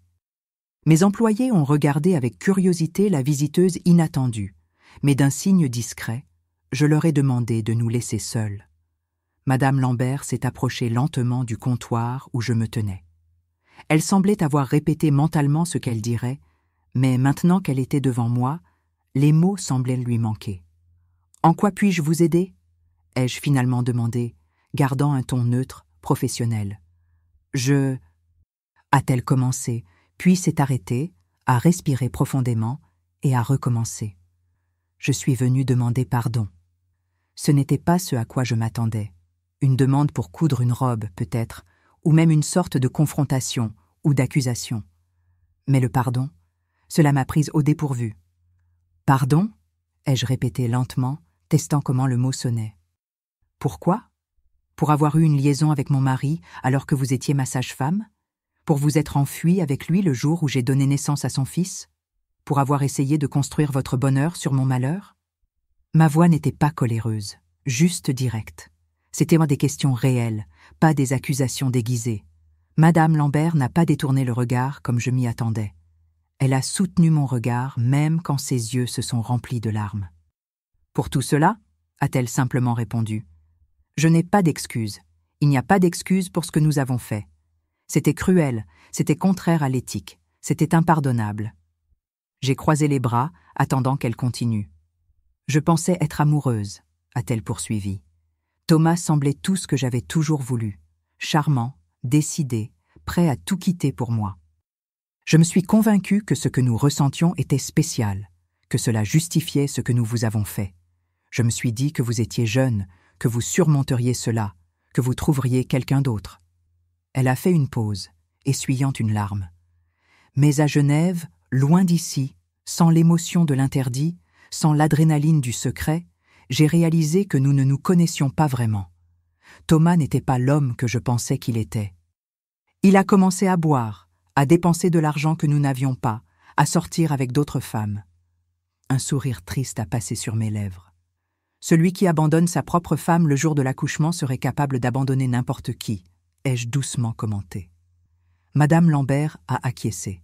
Mes employés ont regardé avec curiosité la visiteuse inattendue, mais d'un signe discret, je leur ai demandé de nous laisser seuls. Madame Lambert s'est approchée lentement du comptoir où je me tenais. Elle semblait avoir répété mentalement ce qu'elle dirait, mais maintenant qu'elle était devant moi, les mots semblaient lui manquer. « En quoi puis-je vous aider ?» ai-je finalement demandé, gardant un ton neutre, professionnel. « Je... » a-t-elle commencé, puis s'est arrêtée, a respiré profondément et a recommencé. Je suis venue demander pardon. Ce n'était pas ce à quoi je m'attendais. Une demande pour coudre une robe, peut-être, ou même une sorte de confrontation ou d'accusation. Mais le pardon, cela m'a prise au dépourvu. « Pardon ?» ai-je répété lentement, testant comment le mot sonnait. « Pourquoi ? Pour avoir eu une liaison avec mon mari alors que vous étiez ma sage-femme ? Pour vous être enfui avec lui le jour où j'ai donné naissance à son fils ? Pour avoir essayé de construire votre bonheur sur mon malheur ?» Ma voix n'était pas coléreuse, juste directe. C'était des questions réelles, pas des accusations déguisées. Madame Lambert n'a pas détourné le regard comme je m'y attendais. Elle a soutenu mon regard même quand ses yeux se sont remplis de larmes. « Pour tout cela ?» a-t-elle simplement répondu. « Je n'ai pas d'excuses. Il n'y a pas d'excuses pour ce que nous avons fait. C'était cruel, c'était contraire à l'éthique, c'était impardonnable. » J'ai croisé les bras, attendant qu'elle continue. « Je pensais être amoureuse », a-t-elle poursuivi. Thomas semblait tout ce que j'avais toujours voulu, charmant, décidé, prêt à tout quitter pour moi. Je me suis convaincue que ce que nous ressentions était spécial, que cela justifiait ce que nous vous avons fait. Je me suis dit que vous étiez jeune, que vous surmonteriez cela, que vous trouveriez quelqu'un d'autre. Elle a fait une pause, essuyant une larme. Mais à Genève, loin d'ici, sans l'émotion de l'interdit, sans l'adrénaline du secret, j'ai réalisé que nous ne nous connaissions pas vraiment. Thomas n'était pas l'homme que je pensais qu'il était. Il a commencé à boire, à dépenser de l'argent que nous n'avions pas, à sortir avec d'autres femmes. Un sourire triste a passé sur mes lèvres. Celui qui abandonne sa propre femme le jour de l'accouchement serait capable d'abandonner n'importe qui, ai-je doucement commenté. Madame Lambert a acquiescé.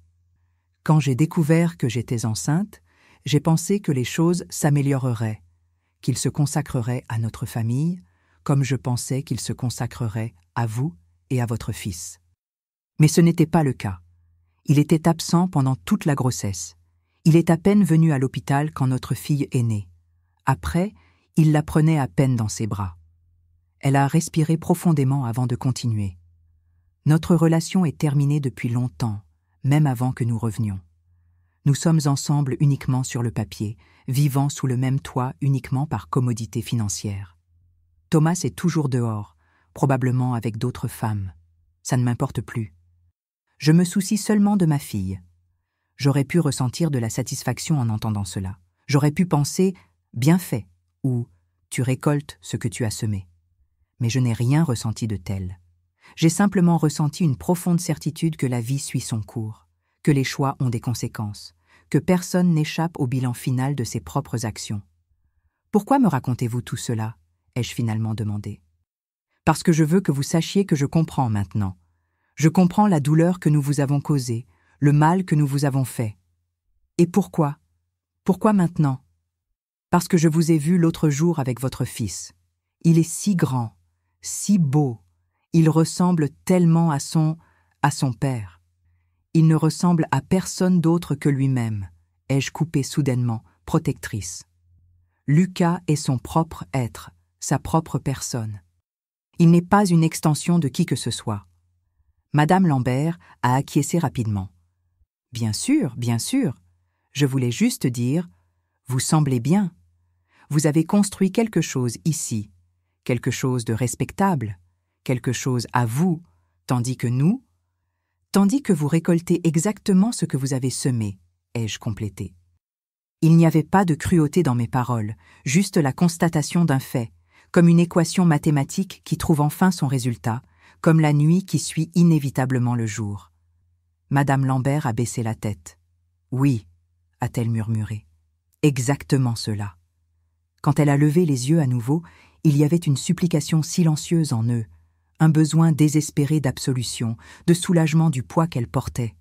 Quand j'ai découvert que j'étais enceinte, j'ai pensé que les choses s'amélioreraient, qu'il se consacrerait à notre famille, comme je pensais qu'il se consacrerait à vous et à votre fils. Mais ce n'était pas le cas. Il était absent pendant toute la grossesse. Il est à peine venu à l'hôpital quand notre fille est née. Après, il la prenait à peine dans ses bras. Elle a respiré profondément avant de continuer. Notre relation est terminée depuis longtemps, même avant que nous revenions. Nous sommes ensemble uniquement sur le papier, vivant sous le même toit uniquement par commodité financière. Thomas est toujours dehors, probablement avec d'autres femmes. Ça ne m'importe plus. Je me soucie seulement de ma fille. J'aurais pu ressentir de la satisfaction en entendant cela. J'aurais pu penser « bien fait » ou « tu récoltes ce que tu as semé ». Mais je n'ai rien ressenti de tel. J'ai simplement ressenti une profonde certitude que la vie suit son cours, que les choix ont des conséquences, que personne n'échappe au bilan final de ses propres actions. « Pourquoi me racontez-vous tout cela ?» ai-je finalement demandé. « Parce que je veux que vous sachiez que je comprends maintenant. Je comprends la douleur que nous vous avons causée, le mal que nous vous avons fait. Et pourquoi? Pourquoi maintenant? Parce que je vous ai vu l'autre jour avec votre fils. Il est si grand, si beau. Il ressemble tellement à son père. Il ne ressemble à personne d'autre que lui-même, ai-je coupé soudainement, protectrice. Lucas est son propre être, sa propre personne. Il n'est pas une extension de qui que ce soit. Madame Lambert a acquiescé rapidement. Bien sûr, je voulais juste dire, vous semblez bien. Vous avez construit quelque chose ici, quelque chose de respectable, quelque chose à vous, tandis que vous récoltez exactement ce que vous avez semé, ai-je complété. Il n'y avait pas de cruauté dans mes paroles, juste la constatation d'un fait, comme une équation mathématique qui trouve enfin son résultat, comme la nuit qui suit inévitablement le jour. Madame Lambert a baissé la tête. « Oui », a-t-elle murmuré, « exactement cela. » Quand elle a levé les yeux à nouveau, il y avait une supplication silencieuse en eux, un besoin désespéré d'absolution, de soulagement du poids qu'elle portait.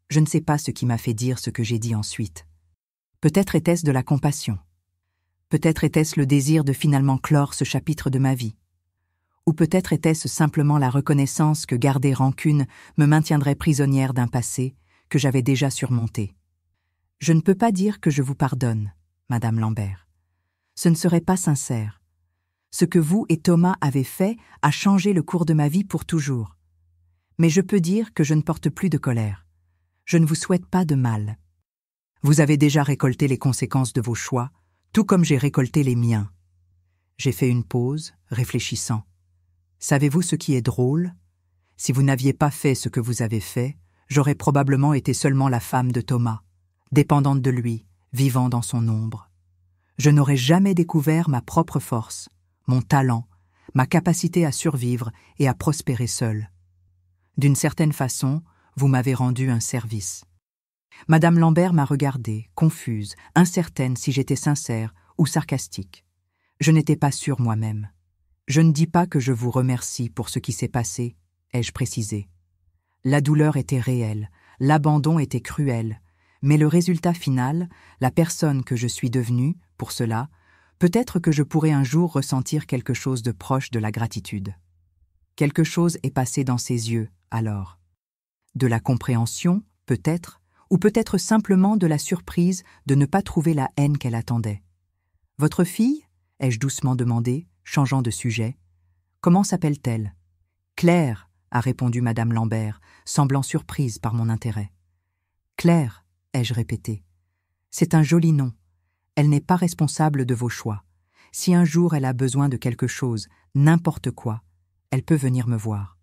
Je ne sais pas ce qui m'a fait dire ce que j'ai dit ensuite. Peut-être était-ce de la compassion. Peut-être était-ce le désir de finalement clore ce chapitre de ma vie. Ou peut-être était-ce simplement la reconnaissance que garder rancune me maintiendrait prisonnière d'un passé que j'avais déjà surmonté. Je ne peux pas dire que je vous pardonne, Madame Lambert. Ce ne serait pas sincère. Ce que vous et Thomas avez fait a changé le cours de ma vie pour toujours. Mais je peux dire que je ne porte plus de colère. Je ne vous souhaite pas de mal. Vous avez déjà récolté les conséquences de vos choix, tout comme j'ai récolté les miens. J'ai fait une pause, réfléchissant. Savez-vous ce qui est drôle? Si vous n'aviez pas fait ce que vous avez fait, j'aurais probablement été seulement la femme de Thomas, dépendante de lui, vivant dans son ombre. Je n'aurais jamais découvert ma propre force, mon talent, ma capacité à survivre et à prospérer seule. D'une certaine façon, vous m'avez rendu un service. Madame Lambert m'a regardée, confuse, incertaine si j'étais sincère ou sarcastique. Je n'étais pas sûre moi-même. Je ne dis pas que je vous remercie pour ce qui s'est passé, ai-je précisé. La douleur était réelle, l'abandon était cruel, mais le résultat final, la personne que je suis devenue, pour cela, peut-être que je pourrais un jour ressentir quelque chose de proche de la gratitude. Quelque chose est passé dans ses yeux, alors. De la compréhension, peut-être, ou peut-être simplement de la surprise de ne pas trouver la haine qu'elle attendait. « Votre fille ?» ai-je doucement demandé, changeant de sujet. « Comment s'appelle-t-elle ?»« Claire » a répondu Madame Lambert, semblant surprise par mon intérêt. « Claire » ai-je répété. « C'est un joli nom. Elle n'est pas responsable de vos choix. Si un jour elle a besoin de quelque chose, n'importe quoi, elle peut venir me voir. »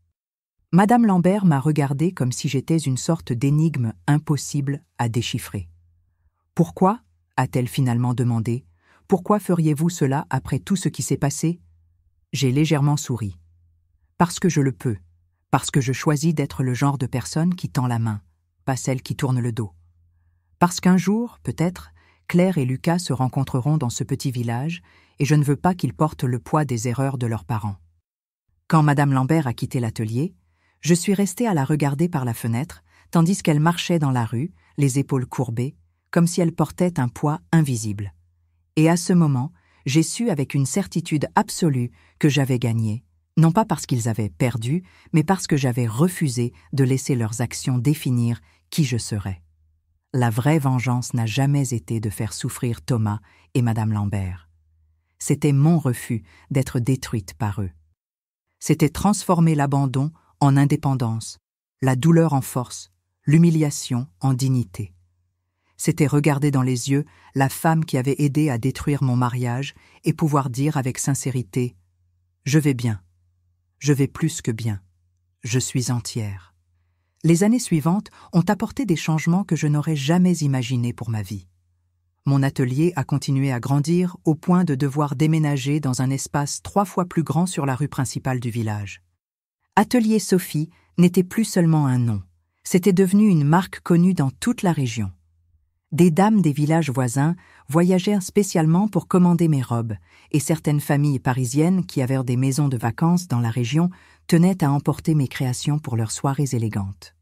Madame Lambert m'a regardé comme si j'étais une sorte d'énigme impossible à déchiffrer. « Pourquoi ?» a-t-elle finalement demandé. « Pourquoi feriez-vous cela après tout ce qui s'est passé ?» J'ai légèrement souri. Parce que je le peux, parce que je choisis d'être le genre de personne qui tend la main, pas celle qui tourne le dos. Parce qu'un jour, peut-être, Claire et Lucas se rencontreront dans ce petit village et je ne veux pas qu'ils portent le poids des erreurs de leurs parents. Quand Madame Lambert a quitté l'atelier, je suis restée à la regarder par la fenêtre, tandis qu'elle marchait dans la rue, les épaules courbées, comme si elle portait un poids invisible. Et à ce moment, j'ai su avec une certitude absolue que j'avais gagné, non pas parce qu'ils avaient perdu, mais parce que j'avais refusé de laisser leurs actions définir qui je serais. La vraie vengeance n'a jamais été de faire souffrir Thomas et Madame Lambert. C'était mon refus d'être détruite par eux. C'était transformer l'abandon en indépendance, la douleur en force, l'humiliation en dignité. C'était regarder dans les yeux la femme qui avait aidé à détruire mon mariage et pouvoir dire avec sincérité « Je vais bien, je vais plus que bien, je suis entière ». Les années suivantes ont apporté des changements que je n'aurais jamais imaginés pour ma vie. Mon atelier a continué à grandir au point de devoir déménager dans un espace 3 fois plus grand sur la rue principale du village. Atelier Sophie n'était plus seulement un nom, c'était devenu une marque connue dans toute la région. Des dames des villages voisins voyagèrent spécialement pour commander mes robes, et certaines familles parisiennes qui avaient des maisons de vacances dans la région tenaient à emporter mes créations pour leurs soirées élégantes.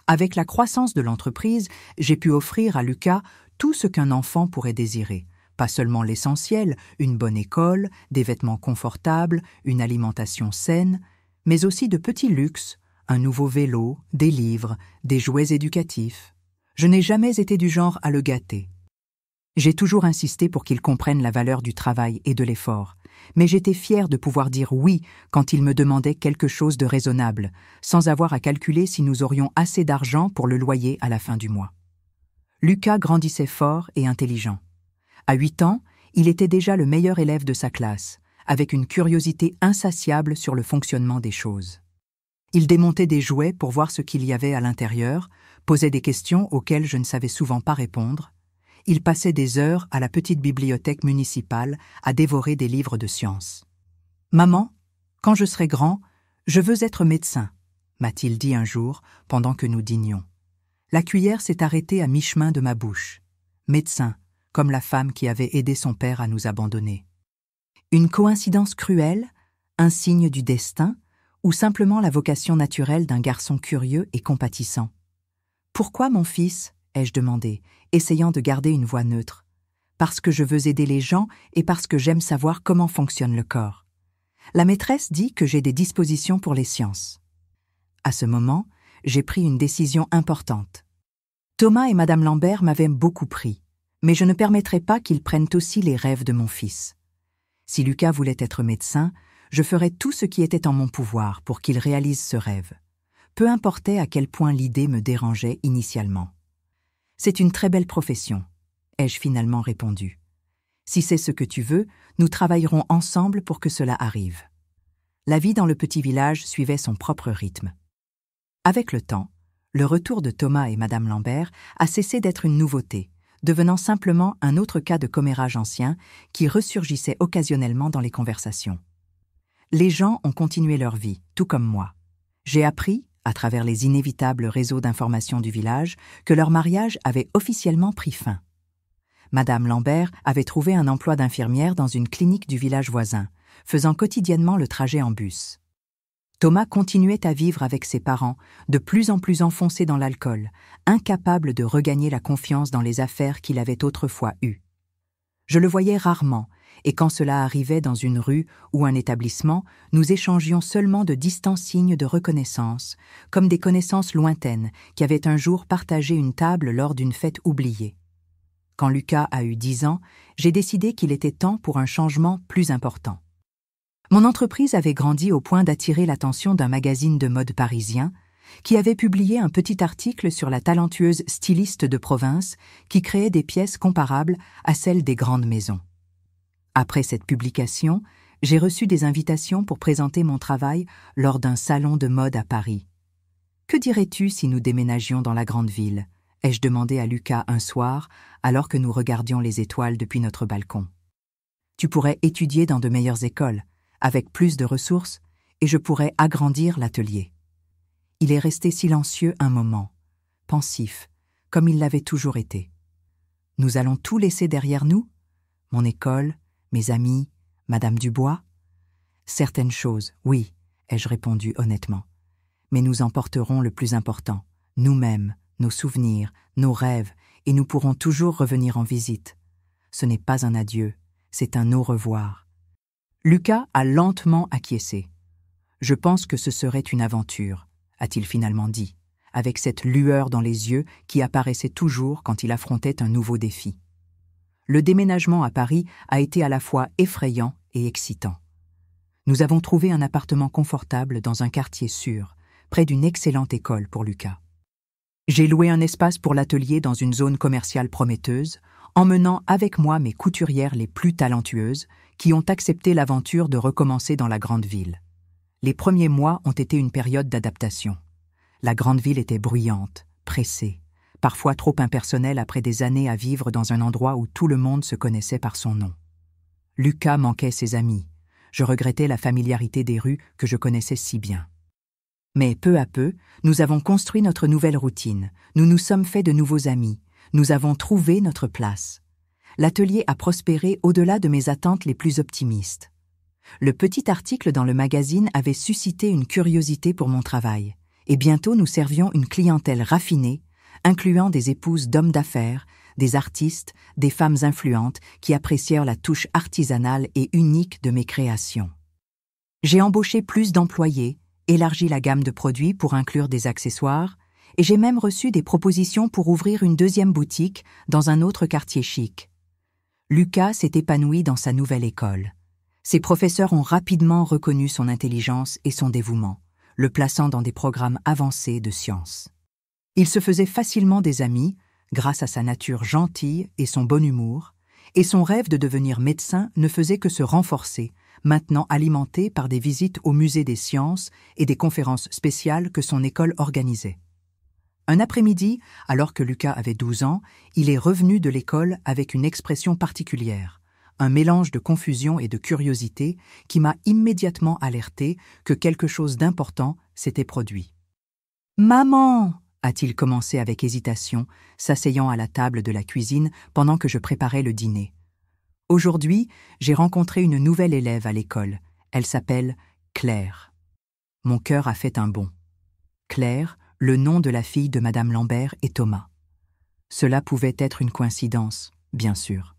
Avec la croissance de l'entreprise, j'ai pu offrir à Lucas tout ce qu'un enfant pourrait désirer. Pas seulement l'essentiel, une bonne école, des vêtements confortables, une alimentation saine, mais aussi de petits luxes, un nouveau vélo, des livres, des jouets éducatifs. Je n'ai jamais été du genre à le gâter. J'ai toujours insisté pour qu'il comprenne la valeur du travail et de l'effort, mais j'étais fière de pouvoir dire oui quand il me demandait quelque chose de raisonnable, sans avoir à calculer si nous aurions assez d'argent pour le loyer à la fin du mois. Lucas grandissait fort et intelligent. À 8 ans, il était déjà le meilleur élève de sa classe, avec une curiosité insatiable sur le fonctionnement des choses. Il démontait des jouets pour voir ce qu'il y avait à l'intérieur, posait des questions auxquelles je ne savais souvent pas répondre. Il passait des heures à la petite bibliothèque municipale à dévorer des livres de sciences. « Maman, quand je serai grand, je veux être médecin », m'a-t-il dit un jour pendant que nous dînions. La cuillère s'est arrêtée à mi-chemin de ma bouche. Médecin, comme la femme qui avait aidé son père à nous abandonner. Une coïncidence cruelle, un signe du destin, ou simplement la vocation naturelle d'un garçon curieux et compatissant. « Pourquoi, mon fils ?» ai-je demandé, essayant de garder une voix neutre. « Parce que je veux aider les gens et parce que j'aime savoir comment fonctionne le corps. La maîtresse dit que j'ai des dispositions pour les sciences. » À ce moment, j'ai pris une décision importante. Thomas et Madame Lambert m'avaient beaucoup pris, mais je ne permettrai pas qu'ils prennent aussi les rêves de mon fils. Si Lucas voulait être médecin, je ferais tout ce qui était en mon pouvoir pour qu'il réalise ce rêve. Peu importait à quel point l'idée me dérangeait initialement. « C'est une très belle profession », ai-je finalement répondu. « Si c'est ce que tu veux, nous travaillerons ensemble pour que cela arrive. » La vie dans le petit village suivait son propre rythme. Avec le temps, le retour de Thomas et Madame Lambert a cessé d'être une nouveauté, devenant simplement un autre cas de commérage ancien qui ressurgissait occasionnellement dans les conversations. Les gens ont continué leur vie, tout comme moi. J'ai appris, à travers les inévitables réseaux d'information du village, que leur mariage avait officiellement pris fin. Madame Lambert avait trouvé un emploi d'infirmière dans une clinique du village voisin, faisant quotidiennement le trajet en bus. Thomas continuait à vivre avec ses parents, de plus en plus enfoncé dans l'alcool, incapable de regagner la confiance dans les affaires qu'il avait autrefois eues. Je le voyais rarement, et quand cela arrivait dans une rue ou un établissement, nous échangions seulement de distants signes de reconnaissance, comme des connaissances lointaines qui avaient un jour partagé une table lors d'une fête oubliée. Quand Lucas a eu 10 ans, j'ai décidé qu'il était temps pour un changement plus important. Mon entreprise avait grandi au point d'attirer l'attention d'un magazine de mode parisien qui avait publié un petit article sur la talentueuse styliste de province qui créait des pièces comparables à celles des grandes maisons. Après cette publication, j'ai reçu des invitations pour présenter mon travail lors d'un salon de mode à Paris. « Que dirais-tu si nous déménagions dans la grande ville ?» ai-je demandé à Lucas un soir, alors que nous regardions les étoiles depuis notre balcon. « Tu pourrais étudier dans de meilleures écoles, avec plus de ressources, et je pourrais agrandir l'atelier. Il est resté silencieux un moment, pensif, comme il l'avait toujours été. Nous allons tout laisser derrière nous? Mon école, mes amis, Madame Dubois? Certaines choses, oui, ai-je répondu honnêtement. Mais nous emporterons le plus important, nous-mêmes, nos souvenirs, nos rêves, et nous pourrons toujours revenir en visite. Ce n'est pas un adieu, c'est un au revoir. Lucas a lentement acquiescé. Je pense que ce serait une aventure, a-t-il finalement dit, avec cette lueur dans les yeux qui apparaissait toujours quand il affrontait un nouveau défi. Le déménagement à Paris a été à la fois effrayant et excitant. Nous avons trouvé un appartement confortable dans un quartier sûr, près d'une excellente école pour Lucas. J'ai loué un espace pour l'atelier dans une zone commerciale prometteuse, emmenant avec moi mes couturières les plus talentueuses qui ont accepté l'aventure de recommencer dans la grande ville. Les premiers mois ont été une période d'adaptation. La grande ville était bruyante, pressée, parfois trop impersonnelle après des années à vivre dans un endroit où tout le monde se connaissait par son nom. Lucas manquait ses amis. Je regrettais la familiarité des rues que je connaissais si bien. Mais peu à peu, nous avons construit notre nouvelle routine, nous nous sommes fait de nouveaux amis, nous avons trouvé notre place. L'atelier a prospéré au-delà de mes attentes les plus optimistes. Le petit article dans le magazine avait suscité une curiosité pour mon travail, et bientôt nous servions une clientèle raffinée, incluant des épouses d'hommes d'affaires, des artistes, des femmes influentes qui apprécièrent la touche artisanale et unique de mes créations. J'ai embauché plus d'employés, élargi la gamme de produits pour inclure des accessoires, et j'ai même reçu des propositions pour ouvrir une deuxième boutique dans un autre quartier chic. Lucas s'est épanoui dans sa nouvelle école. Ses professeurs ont rapidement reconnu son intelligence et son dévouement, le plaçant dans des programmes avancés de sciences. Il se faisait facilement des amis, grâce à sa nature gentille et son bon humour, et son rêve de devenir médecin ne faisait que se renforcer, maintenant alimenté par des visites au musée des sciences et des conférences spéciales que son école organisait. Un après-midi, alors que Lucas avait 12 ans, il est revenu de l'école avec une expression particulière, un mélange de confusion et de curiosité qui m'a immédiatement alerté que quelque chose d'important s'était produit. « Maman !» a-t-il commencé avec hésitation, s'asseyant à la table de la cuisine pendant que je préparais le dîner. Aujourd'hui, j'ai rencontré une nouvelle élève à l'école. Elle s'appelle Claire. Mon cœur a fait un bond. Claire, le nom de la fille de Madame Lambert et Thomas. Cela pouvait être une coïncidence, bien sûr.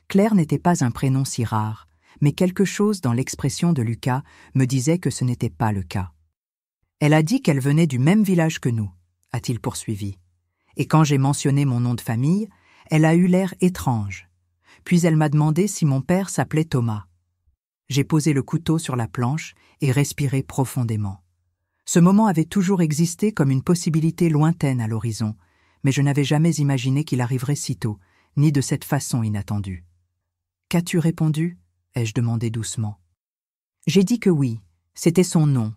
Claire n'était pas un prénom si rare, mais quelque chose dans l'expression de Lucas me disait que ce n'était pas le cas. Elle a dit qu'elle venait du même village que nous, a-t-il poursuivi. Et quand j'ai mentionné mon nom de famille, elle a eu l'air étrange. Puis elle m'a demandé si mon père s'appelait Thomas. J'ai posé le couteau sur la planche et respiré profondément. Ce moment avait toujours existé comme une possibilité lointaine à l'horizon, mais je n'avais jamais imaginé qu'il arriverait si tôt, ni de cette façon inattendue. « Qu'as-tu répondu » ai-je demandé doucement. J'ai dit que oui, c'était son nom,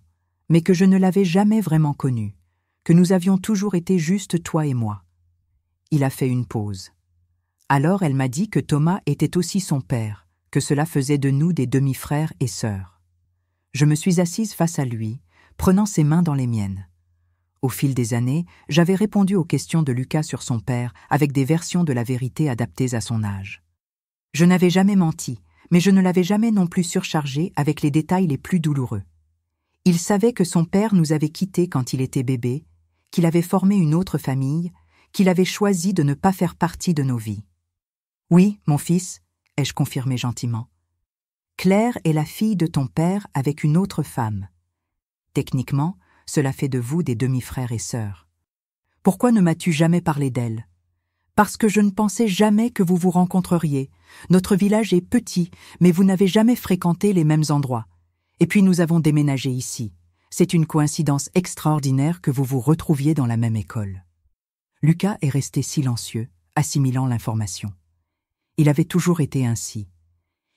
mais que je ne l'avais jamais vraiment connu, que nous avions toujours été juste toi et moi. Il a fait une pause. Alors elle m'a dit que Thomas était aussi son père, que cela faisait de nous des demi-frères et sœurs. Je me suis assise face à lui, prenant ses mains dans les miennes. Au fil des années, j'avais répondu aux questions de Lucas sur son père avec des versions de la vérité adaptées à son âge. Je n'avais jamais menti, mais je ne l'avais jamais non plus surchargé avec les détails les plus douloureux. Il savait que son père nous avait quittés quand il était bébé, qu'il avait formé une autre famille, qu'il avait choisi de ne pas faire partie de nos vies. « Oui, mon fils, » ai-je confirmé gentiment. « Claire est la fille de ton père avec une autre femme. Techniquement, cela fait de vous des demi-frères et sœurs. Pourquoi ne m'as-tu jamais parlé d'elle ? Parce que je ne pensais jamais que vous vous rencontreriez. Notre village est petit, mais vous n'avez jamais fréquenté les mêmes endroits. Et puis nous avons déménagé ici. C'est une coïncidence extraordinaire que vous vous retrouviez dans la même école. » Lucas est resté silencieux, assimilant l'information. Il avait toujours été ainsi.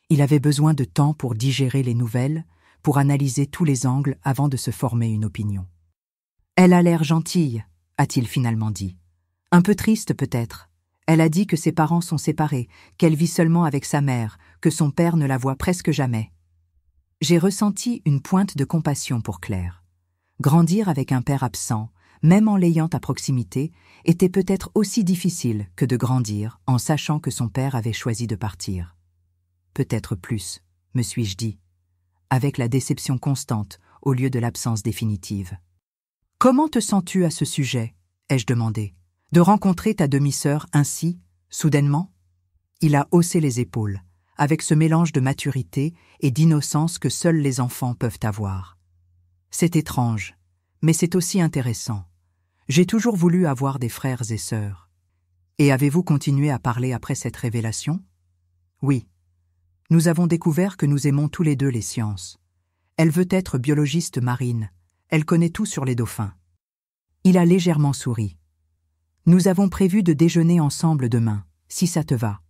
Il avait besoin de temps pour digérer les nouvelles, pour analyser tous les angles avant de se former une opinion. « Elle a l'air gentille », a-t-il finalement dit. « Un peu triste peut-être. Elle a dit que ses parents sont séparés, qu'elle vit seulement avec sa mère, que son père ne la voit presque jamais. » J'ai ressenti une pointe de compassion pour Claire. Grandir avec un père absent, même en l'ayant à proximité, était peut-être aussi difficile que de grandir en sachant que son père avait choisi de partir. Peut-être plus, me suis-je dit, avec la déception constante au lieu de l'absence définitive. « Comment te sens-tu à ce sujet ?» ai-je demandé. « De rencontrer ta demi-sœur ainsi, soudainement ?» Il a haussé les épaules, avec ce mélange de maturité et d'innocence que seuls les enfants peuvent avoir. C'est étrange, mais c'est aussi intéressant. J'ai toujours voulu avoir des frères et sœurs. Et avez-vous continué à parler après cette révélation? Oui. Nous avons découvert que nous aimons tous les deux les sciences. Elle veut être biologiste marine. Elle connaît tout sur les dauphins. Il a légèrement souri. Nous avons prévu de déjeuner ensemble demain, si ça te va.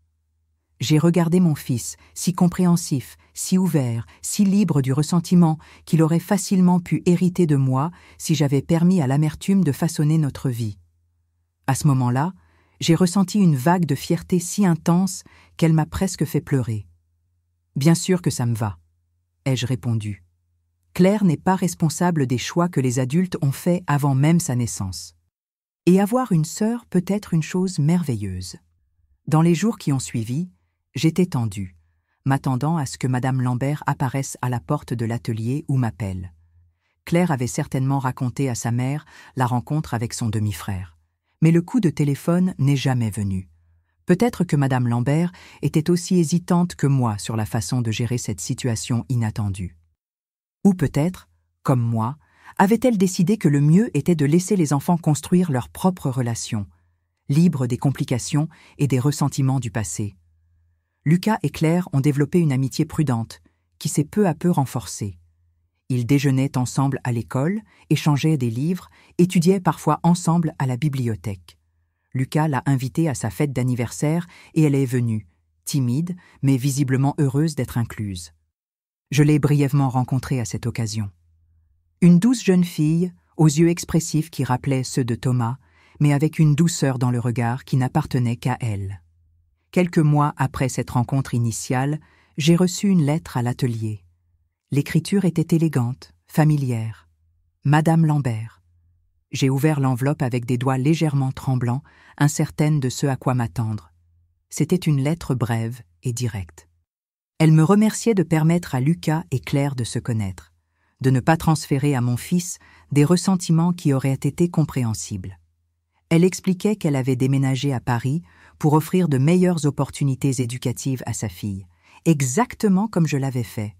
J'ai regardé mon fils, si compréhensif, si ouvert, si libre du ressentiment qu'il aurait facilement pu hériter de moi si j'avais permis à l'amertume de façonner notre vie. À ce moment-là, j'ai ressenti une vague de fierté si intense qu'elle m'a presque fait pleurer. « Bien sûr que ça me va », ai-je répondu. Claire n'est pas responsable des choix que les adultes ont faits avant même sa naissance. Et avoir une sœur peut être une chose merveilleuse. Dans les jours qui ont suivi, j'étais tendue, m'attendant à ce que Madame Lambert apparaisse à la porte de l'atelier ou m'appelle. Claire avait certainement raconté à sa mère la rencontre avec son demi-frère. Mais le coup de téléphone n'est jamais venu. Peut-être que Madame Lambert était aussi hésitante que moi sur la façon de gérer cette situation inattendue. Ou peut-être, comme moi, avait-elle décidé que le mieux était de laisser les enfants construire leurs propres relations, libres des complications et des ressentiments du passé. Lucas et Claire ont développé une amitié prudente, qui s'est peu à peu renforcée. Ils déjeunaient ensemble à l'école, échangeaient des livres, étudiaient parfois ensemble à la bibliothèque. Lucas l'a invitée à sa fête d'anniversaire et elle est venue, timide, mais visiblement heureuse d'être incluse. Je l'ai brièvement rencontrée à cette occasion. Une douce jeune fille, aux yeux expressifs qui rappelaient ceux de Thomas, mais avec une douceur dans le regard qui n'appartenait qu'à elle. Quelques mois après cette rencontre initiale, j'ai reçu une lettre à l'atelier. L'écriture était élégante, familière. Madame Lambert. J'ai ouvert l'enveloppe avec des doigts légèrement tremblants, incertaine de ce à quoi m'attendre. C'était une lettre brève et directe. Elle me remerciait de permettre à Lucas et Claire de se connaître, de ne pas transférer à mon fils des ressentiments qui auraient été compréhensibles. Elle expliquait qu'elle avait déménagé à Paris pour offrir de meilleures opportunités éducatives à sa fille, exactement comme je l'avais fait.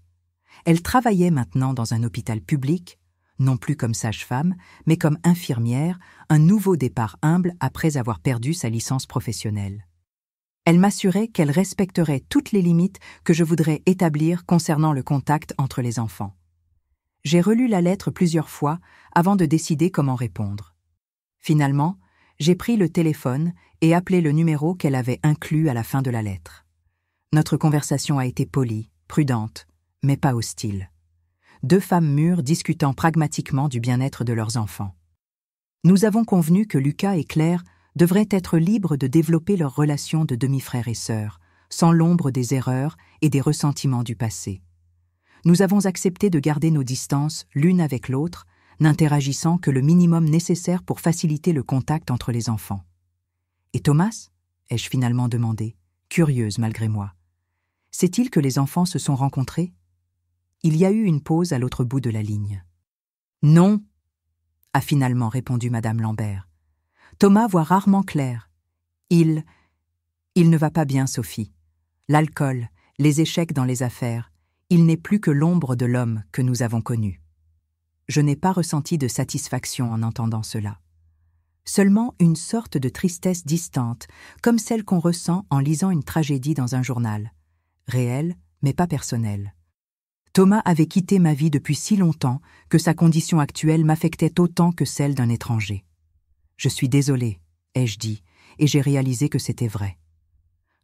Elle travaillait maintenant dans un hôpital public, non plus comme sage-femme, mais comme infirmière, un nouveau départ humble après avoir perdu sa licence professionnelle. Elle m'assurait qu'elle respecterait toutes les limites que je voudrais établir concernant le contact entre les enfants. J'ai relu la lettre plusieurs fois avant de décider comment répondre. Finalement, j'ai pris le téléphone et appelé le numéro qu'elle avait inclus à la fin de la lettre. Notre conversation a été polie, prudente, mais pas hostile. Deux femmes mûres discutant pragmatiquement du bien-être de leurs enfants. Nous avons convenu que Lucas et Claire devraient être libres de développer leur relation de demi-frères et sœurs, sans l'ombre des erreurs et des ressentiments du passé. Nous avons accepté de garder nos distances l'une avec l'autre, n'interagissant que le minimum nécessaire pour faciliter le contact entre les enfants. « Et Thomas ?» ai-je finalement demandé, curieuse malgré moi. « Sait-il que les enfants se sont rencontrés ?» Il y a eu une pause à l'autre bout de la ligne. « Non !» a finalement répondu Madame Lambert. « Thomas voit rarement Claire. Il ne va pas bien, Sophie. L'alcool, les échecs dans les affaires, il n'est plus que l'ombre de l'homme que nous avons connu. » Je n'ai pas ressenti de satisfaction en entendant cela. Seulement une sorte de tristesse distante, comme celle qu'on ressent en lisant une tragédie dans un journal. Réelle, mais pas personnelle. Thomas avait quitté ma vie depuis si longtemps que sa condition actuelle m'affectait autant que celle d'un étranger. « Je suis désolée », ai-je dit, et j'ai réalisé que c'était vrai.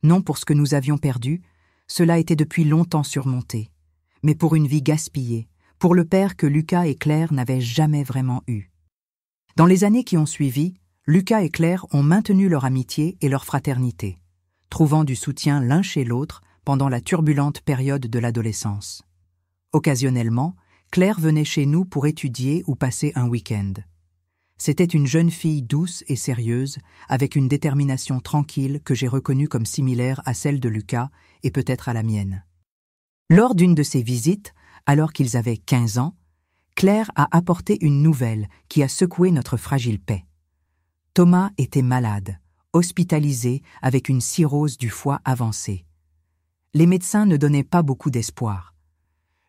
Non pour ce que nous avions perdu, cela était depuis longtemps surmonté, mais pour une vie gaspillée, pour le père que Lucas et Claire n'avaient jamais vraiment eu. Dans les années qui ont suivi, Lucas et Claire ont maintenu leur amitié et leur fraternité, trouvant du soutien l'un chez l'autre pendant la turbulente période de l'adolescence. Occasionnellement, Claire venait chez nous pour étudier ou passer un week-end. C'était une jeune fille douce et sérieuse, avec une détermination tranquille que j'ai reconnue comme similaire à celle de Lucas et peut-être à la mienne. Lors d'une de ses visites, alors qu'ils avaient 15 ans, Claire a apporté une nouvelle qui a secoué notre fragile paix. Thomas était malade, hospitalisé avec une cirrhose du foie avancée. Les médecins ne donnaient pas beaucoup d'espoir.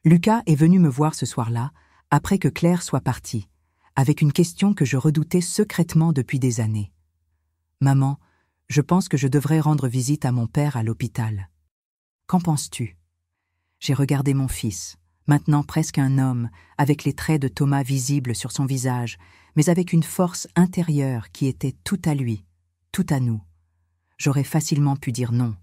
Lucas est venu me voir ce soir-là, après que Claire soit partie, avec une question que je redoutais secrètement depuis des années. « Maman, je pense que je devrais rendre visite à mon père à l'hôpital. Qu'en penses-tu » J'ai regardé mon fils, maintenant presque un homme, avec les traits de Thomas visibles sur son visage, mais avec une force intérieure qui était tout à lui, tout à nous. J'aurais facilement pu dire non.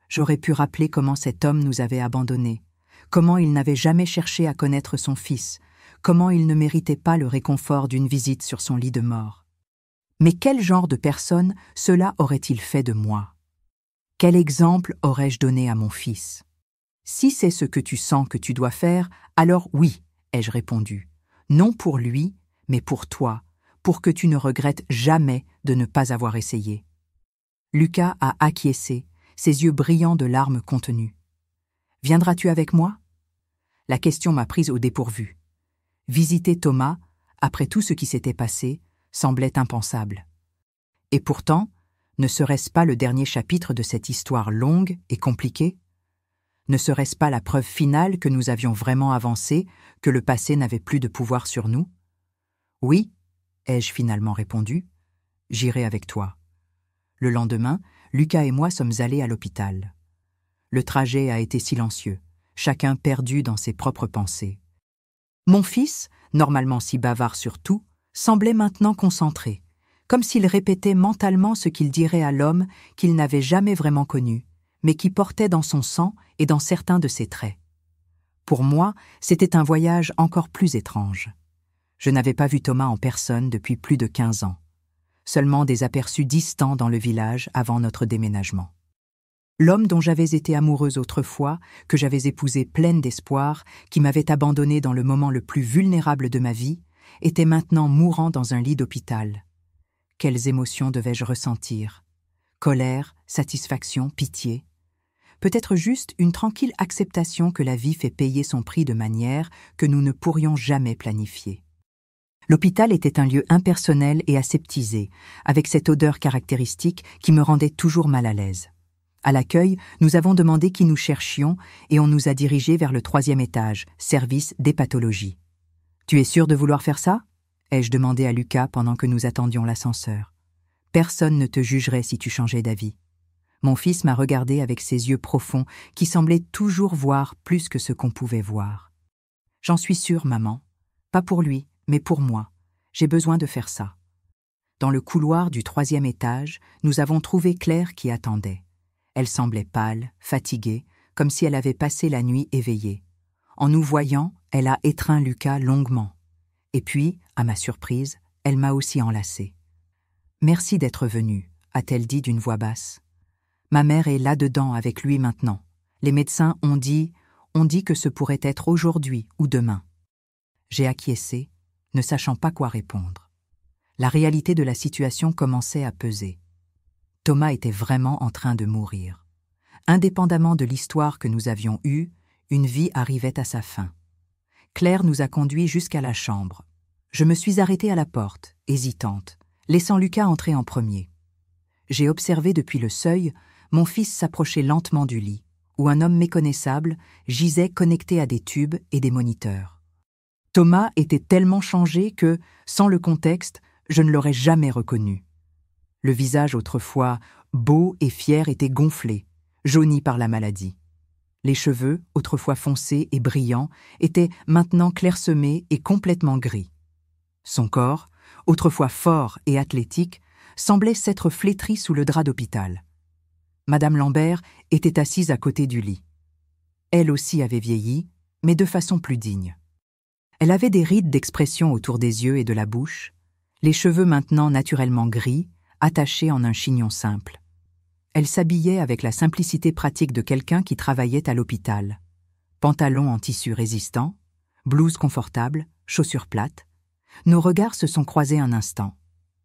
J'aurais pu rappeler comment cet homme nous avait abandonnés, comment il n'avait jamais cherché à connaître son fils, comment il ne méritait pas le réconfort d'une visite sur son lit de mort. Mais quel genre de personne cela aurait-il fait de moi? Quel exemple aurais-je donné à mon fils? Si c'est ce que tu sens que tu dois faire, alors oui, ai-je répondu. Non pour lui, mais pour toi, pour que tu ne regrettes jamais de ne pas avoir essayé. Lucas a acquiescé, ses yeux brillants de larmes contenues. « Viendras-tu avec moi » La question m'a prise au dépourvu. Visiter Thomas, après tout ce qui s'était passé, semblait impensable. Et pourtant, ne serait-ce pas le dernier chapitre de cette histoire longue et compliquée? Ne serait-ce pas la preuve finale que nous avions vraiment avancé, que le passé n'avait plus de pouvoir sur nous? Oui, ai-je finalement répondu, j'irai avec toi. Le lendemain, Lucas et moi sommes allés à l'hôpital. Le trajet a été silencieux, chacun perdu dans ses propres pensées. Mon fils, normalement si bavard sur tout, semblait maintenant concentré, comme s'il répétait mentalement ce qu'il dirait à l'homme qu'il n'avait jamais vraiment connu, mais qui portait dans son sang et dans certains de ses traits. Pour moi, c'était un voyage encore plus étrange. Je n'avais pas vu Thomas en personne depuis plus de 15 ans. Seulement des aperçus distants dans le village avant notre déménagement. L'homme dont j'avais été amoureuse autrefois, que j'avais épousé pleine d'espoir, qui m'avait abandonnée dans le moment le plus vulnérable de ma vie, était maintenant mourant dans un lit d'hôpital. Quelles émotions devais-je ressentir? Colère, satisfaction, pitié? Peut-être juste une tranquille acceptation que la vie fait payer son prix de manière que nous ne pourrions jamais planifier. L'hôpital était un lieu impersonnel et aseptisé, avec cette odeur caractéristique qui me rendait toujours mal à l'aise. À l'accueil, nous avons demandé qui nous cherchions et on nous a dirigés vers le 3e étage, service d'hépatologie. « Tu es sûr de vouloir faire ça » ai-je demandé à Lucas pendant que nous attendions l'ascenseur. « Personne ne te jugerait si tu changeais d'avis. » Mon fils m'a regardé avec ses yeux profonds qui semblaient toujours voir plus que ce qu'on pouvait voir. « J'en suis sûre, maman. Pas pour lui, mais pour moi. J'ai besoin de faire ça. » Dans le couloir du 3e étage, nous avons trouvé Claire qui attendait. Elle semblait pâle, fatiguée, comme si elle avait passé la nuit éveillée. En nous voyant, elle a étreint Lucas longuement. Et puis, à ma surprise, elle m'a aussi enlacée. « Merci d'être venue », a-t-elle dit d'une voix basse. « Ma mère est là-dedans avec lui maintenant. Les médecins ont dit que ce pourrait être aujourd'hui ou demain. » J'ai acquiescé, ne sachant pas quoi répondre. La réalité de la situation commençait à peser. Thomas était vraiment en train de mourir. Indépendamment de l'histoire que nous avions eue, une vie arrivait à sa fin. Claire nous a conduits jusqu'à la chambre. Je me suis arrêtée à la porte, hésitante, laissant Lucas entrer en premier. J'ai observé depuis le seuil mon fils s'approcher lentement du lit, où un homme méconnaissable gisait connecté à des tubes et des moniteurs. Thomas était tellement changé que, sans le contexte, je ne l'aurais jamais reconnu. Le visage autrefois beau et fier était gonflé, jauni par la maladie. Les cheveux, autrefois foncés et brillants, étaient maintenant clairsemés et complètement gris. Son corps, autrefois fort et athlétique, semblait s'être flétri sous le drap d'hôpital. Madame Lambert était assise à côté du lit. Elle aussi avait vieilli, mais de façon plus digne. Elle avait des rides d'expression autour des yeux et de la bouche, les cheveux maintenant naturellement gris, attachés en un chignon simple. Elle s'habillait avec la simplicité pratique de quelqu'un qui travaillait à l'hôpital. Pantalon en tissu résistant, blouse confortable, chaussures plates. Nos regards se sont croisés un instant.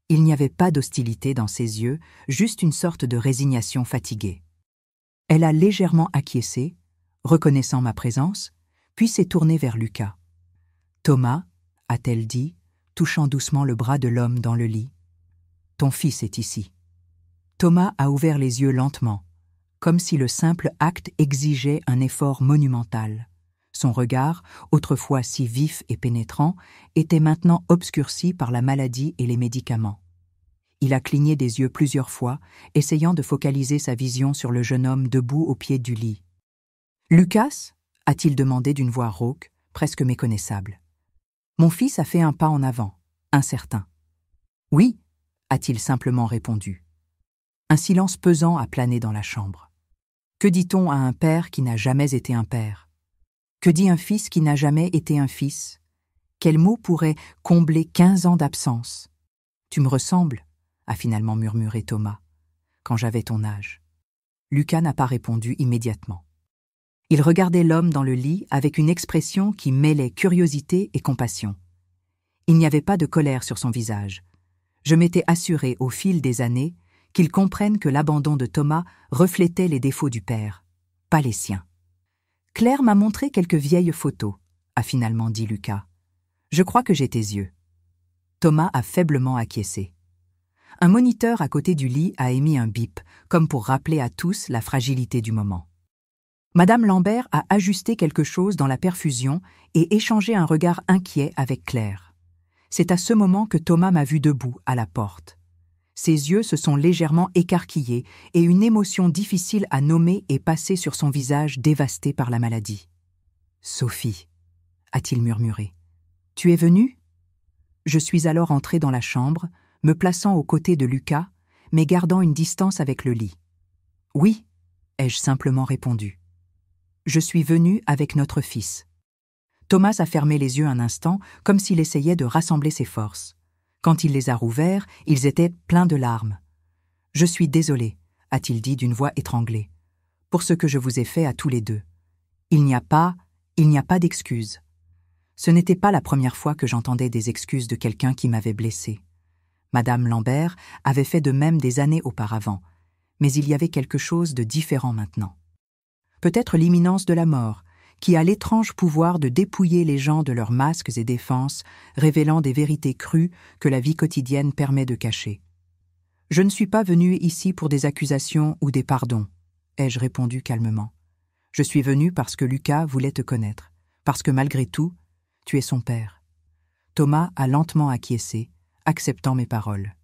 Il n'y avait pas d'hostilité dans ses yeux, juste une sorte de résignation fatiguée. Elle a légèrement acquiescé, reconnaissant ma présence, puis s'est tournée vers Lucas. « Thomas, a-t-elle dit, touchant doucement le bras de l'homme dans le lit. « Ton fils est ici. » Thomas a ouvert les yeux lentement, comme si le simple acte exigeait un effort monumental. Son regard, autrefois si vif et pénétrant, était maintenant obscurci par la maladie et les médicaments. Il a cligné des yeux plusieurs fois, essayant de focaliser sa vision sur le jeune homme debout au pied du lit. « Lucas » a-t-il demandé d'une voix rauque, presque méconnaissable. Mon fils a fait un pas en avant, incertain. « Oui » a-t-il simplement répondu. Un silence pesant a plané dans la chambre. Que dit-on à un père qui n'a jamais été un père? Que dit un fils qui n'a jamais été un fils? Quel mot pourrait combler 15 ans d'absence? Tu me ressembles, a finalement murmuré Thomas, quand j'avais ton âge. Lucas n'a pas répondu immédiatement. Il regardait l'homme dans le lit avec une expression qui mêlait curiosité et compassion. Il n'y avait pas de colère sur son visage. Je m'étais assuré au fil des années qu'il comprenne que l'abandon de Thomas reflétait les défauts du père, pas les siens. « Claire m'a montré quelques vieilles photos, » a finalement dit Lucas. « Je crois que j'ai tes yeux. » Thomas a faiblement acquiescé. Un moniteur à côté du lit a émis un bip, comme pour rappeler à tous la fragilité du moment. Madame Lambert a ajusté quelque chose dans la perfusion et échangé un regard inquiet avec Claire. C'est à ce moment que Thomas m'a vu debout à la porte. Ses yeux se sont légèrement écarquillés et une émotion difficile à nommer est passée sur son visage dévasté par la maladie. « Sophie » a-t-il murmuré. « Tu es venue » Je suis alors entré dans la chambre, me plaçant aux côtés de Lucas, mais gardant une distance avec le lit. « Oui » ai-je simplement répondu. « Je suis venu avec notre fils. » Thomas a fermé les yeux un instant, comme s'il essayait de rassembler ses forces. Quand il les a rouverts, ils étaient pleins de larmes. « Je suis désolé, » a-t-il dit d'une voix étranglée, « pour ce que je vous ai fait à tous les deux. Il n'y a pas d'excuses. » Ce n'était pas la première fois que j'entendais des excuses de quelqu'un qui m'avait blessé. Madame Lambert avait fait de même des années auparavant, mais il y avait quelque chose de différent maintenant. Peut-être l'imminence de la mort, qui a l'étrange pouvoir de dépouiller les gens de leurs masques et défenses, révélant des vérités crues que la vie quotidienne permet de cacher. « Je ne suis pas venu ici pour des accusations ou des pardons, » ai-je répondu calmement. « Je suis venu parce que Lucas voulait te connaître, parce que malgré tout, tu es son père. » Thomas a lentement acquiescé, acceptant mes paroles.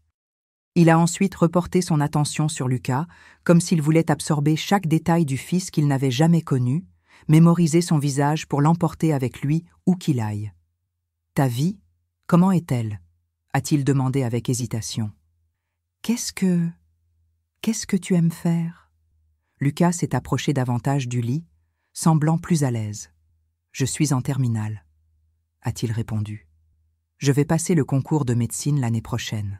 Il a ensuite reporté son attention sur Lucas, comme s'il voulait absorber chaque détail du fils qu'il n'avait jamais connu, mémoriser son visage pour l'emporter avec lui où qu'il aille. « Ta vie, comment est-elle » a-t-il demandé avec hésitation. « Qu'est-ce que tu aimes faire » Lucas s'est approché davantage du lit, semblant plus à l'aise. « Je suis en terminale » a-t-il répondu. « Je vais passer le concours de médecine l'année prochaine. »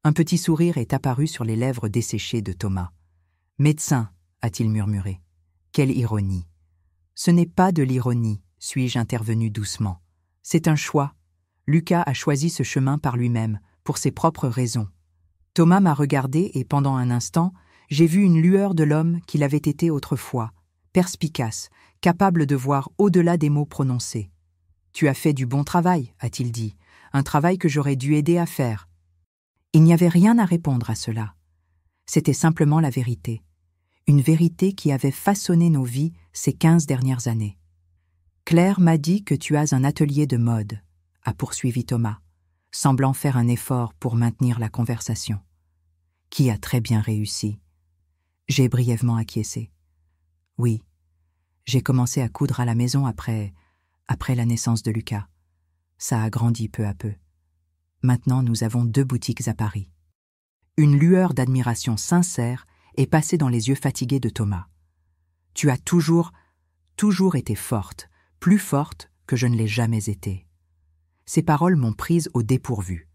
Un petit sourire est apparu sur les lèvres desséchées de Thomas. « Médecin » a-t-il murmuré. « Quelle ironie !»« Ce n'est pas de l'ironie, » suis-je intervenu doucement. « C'est un choix. Lucas a choisi ce chemin par lui-même, pour ses propres raisons. » Thomas m'a regardé et pendant un instant, j'ai vu une lueur de l'homme qu'il avait été autrefois, perspicace, capable de voir au-delà des mots prononcés. « Tu as fait du bon travail, » a-t-il dit, « un travail que j'aurais dû aider à faire. » Il n'y avait rien à répondre à cela. C'était simplement la vérité. Une vérité qui avait façonné nos vies ces 15 dernières années. « Claire m'a dit que tu as un atelier de mode, » a poursuivi Thomas, semblant faire un effort pour maintenir la conversation. « Qui a très bien réussi. » J'ai brièvement acquiescé. « Oui, j'ai commencé à coudre à la maison après la naissance de Lucas. Ça a grandi peu à peu. Maintenant, nous avons 2 boutiques à Paris. » Une lueur d'admiration sincère est passée dans les yeux fatigués de Thomas. « Tu as toujours été forte, plus forte que je ne l'ai jamais été. » Ces paroles m'ont prise au dépourvu.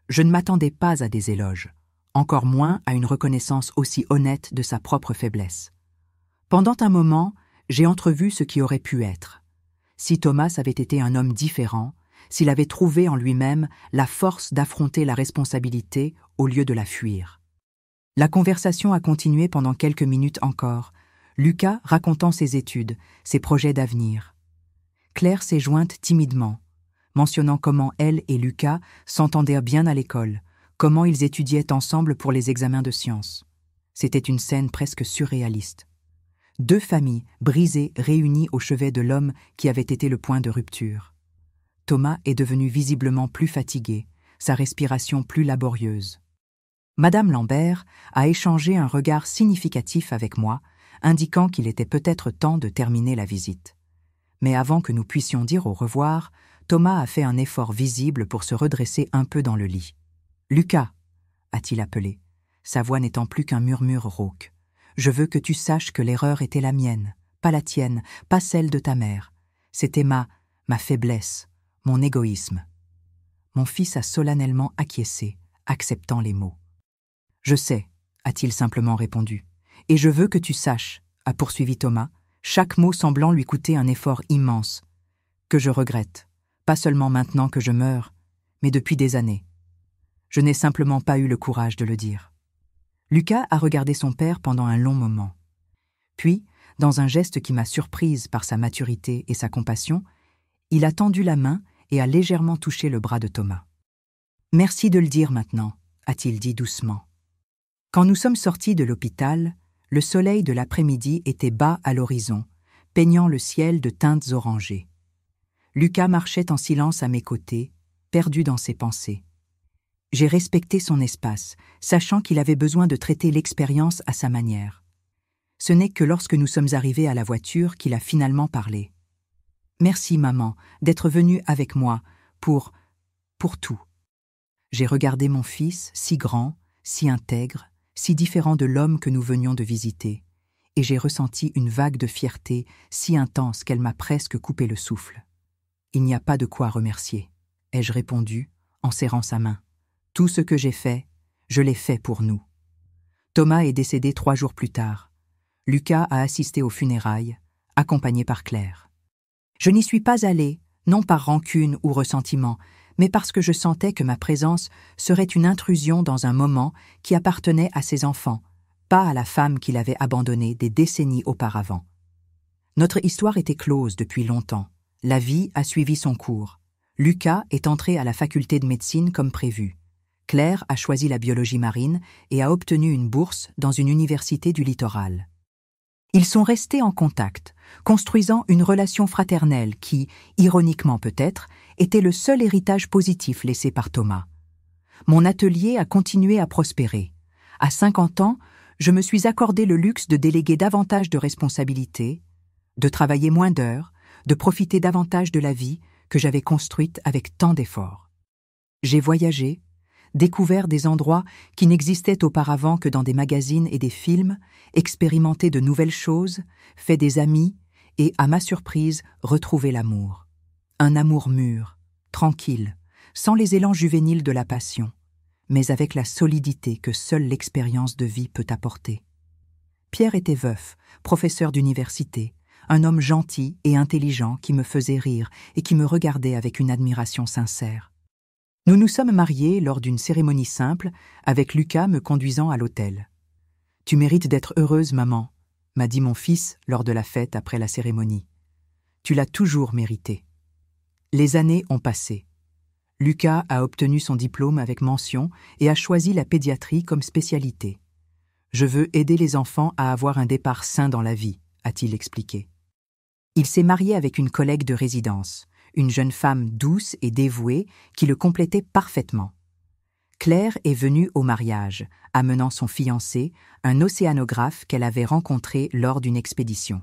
Je ne m'attendais pas à des éloges, encore moins à une reconnaissance aussi honnête de sa propre faiblesse. Pendant un moment, j'ai entrevu ce qui aurait pu être. Si Thomas avait été un homme différent, s'il avait trouvé en lui-même la force d'affronter la responsabilité au lieu de la fuir. La conversation a continué pendant quelques minutes encore, Lucas racontant ses études, ses projets d'avenir. Claire s'est jointe timidement, mentionnant comment elle et Lucas s'entendaient bien à l'école, comment ils étudiaient ensemble pour les examens de sciences. C'était une scène presque surréaliste. Deux familles brisées réunies au chevet de l'homme qui avait été le point de rupture. Thomas est devenu visiblement plus fatigué, sa respiration plus laborieuse. Madame Lambert a échangé un regard significatif avec moi, indiquant qu'il était peut-être temps de terminer la visite. Mais avant que nous puissions dire au revoir, Thomas a fait un effort visible pour se redresser un peu dans le lit. « Lucas » a-t-il appelé, sa voix n'étant plus qu'un murmure rauque. « Je veux que tu saches que l'erreur était la mienne, pas la tienne, pas celle de ta mère. C'était ma faiblesse, mon égoïsme. » Mon fils a solennellement acquiescé, acceptant les mots. « Je sais, » a-t-il simplement répondu. « Et je veux que tu saches, » a poursuivi Thomas, chaque mot semblant lui coûter un effort immense, « que je regrette, pas seulement maintenant que je meurs, mais depuis des années. Je n'ai simplement pas eu le courage de le dire. » Lucas a regardé son père pendant un long moment. Puis, dans un geste qui m'a surprise par sa maturité et sa compassion, il a tendu la main et a légèrement touché le bras de Thomas. « Merci de le dire maintenant, » a-t-il dit doucement. Quand nous sommes sortis de l'hôpital, le soleil de l'après-midi était bas à l'horizon, peignant le ciel de teintes orangées. Lucas marchait en silence à mes côtés, perdu dans ses pensées. J'ai respecté son espace, sachant qu'il avait besoin de traiter l'expérience à sa manière. Ce n'est que lorsque nous sommes arrivés à la voiture qu'il a finalement parlé. « Merci, maman, d'être venue avec moi pour tout. » J'ai regardé mon fils, si grand, si intègre, si différent de l'homme que nous venions de visiter, et j'ai ressenti une vague de fierté si intense qu'elle m'a presque coupé le souffle. « Il n'y a pas de quoi remercier, » ai-je répondu, en serrant sa main. « Tout ce que j'ai fait, je l'ai fait pour nous. » Thomas est décédé 3 jours plus tard. Lucas a assisté aux funérailles, accompagné par Claire. Je n'y suis pas allée, non par rancune ou ressentiment, mais parce que je sentais que ma présence serait une intrusion dans un moment qui appartenait à ses enfants, pas à la femme qu'il avait abandonnée des décennies auparavant. Notre histoire était close depuis longtemps. La vie a suivi son cours. Lucas est entré à la faculté de médecine comme prévu. Claire a choisi la biologie marine et a obtenu une bourse dans une université du littoral. Ils sont restés en contact, construisant une relation fraternelle qui, ironiquement peut-être, était le seul héritage positif laissé par Thomas. Mon atelier a continué à prospérer. À 50 ans, je me suis accordé le luxe de déléguer davantage de responsabilités, de travailler moins d'heures, de profiter davantage de la vie que j'avais construite avec tant d'efforts. J'ai voyagé, découvert des endroits qui n'existaient auparavant que dans des magazines et des films, expérimenté de nouvelles choses, fait des amis et, à ma surprise, retrouvé l'amour. Un amour mûr, tranquille, sans les élans juvéniles de la passion, mais avec la solidité que seule l'expérience de vie peut apporter. Pierre était veuf, professeur d'université, un homme gentil et intelligent qui me faisait rire et qui me regardait avec une admiration sincère. Nous nous sommes mariés lors d'une cérémonie simple, avec Lucas me conduisant à l'autel. « Tu mérites d'être heureuse, maman », m'a dit mon fils lors de la fête après la cérémonie. « Tu l'as toujours mérité. » Les années ont passé. Lucas a obtenu son diplôme avec mention et a choisi la pédiatrie comme spécialité. « Je veux aider les enfants à avoir un départ sain dans la vie », a-t-il expliqué. Il s'est marié avec une collègue de résidence, une jeune femme douce et dévouée qui le complétait parfaitement. Claire est venue au mariage, amenant son fiancé, un océanographe qu'elle avait rencontré lors d'une expédition.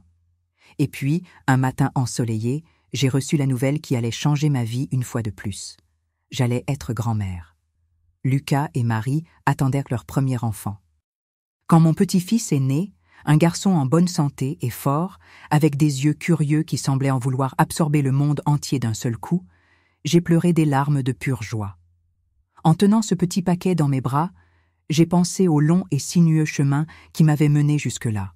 Et puis, un matin ensoleillé, j'ai reçu la nouvelle qui allait changer ma vie une fois de plus. J'allais être grand-mère. Lucas et Marie attendaient leur premier enfant. Quand mon petit-fils est né, un garçon en bonne santé et fort, avec des yeux curieux qui semblaient en vouloir absorber le monde entier d'un seul coup, j'ai pleuré des larmes de pure joie. En tenant ce petit paquet dans mes bras, j'ai pensé au long et sinueux chemin qui m'avait mené jusque-là.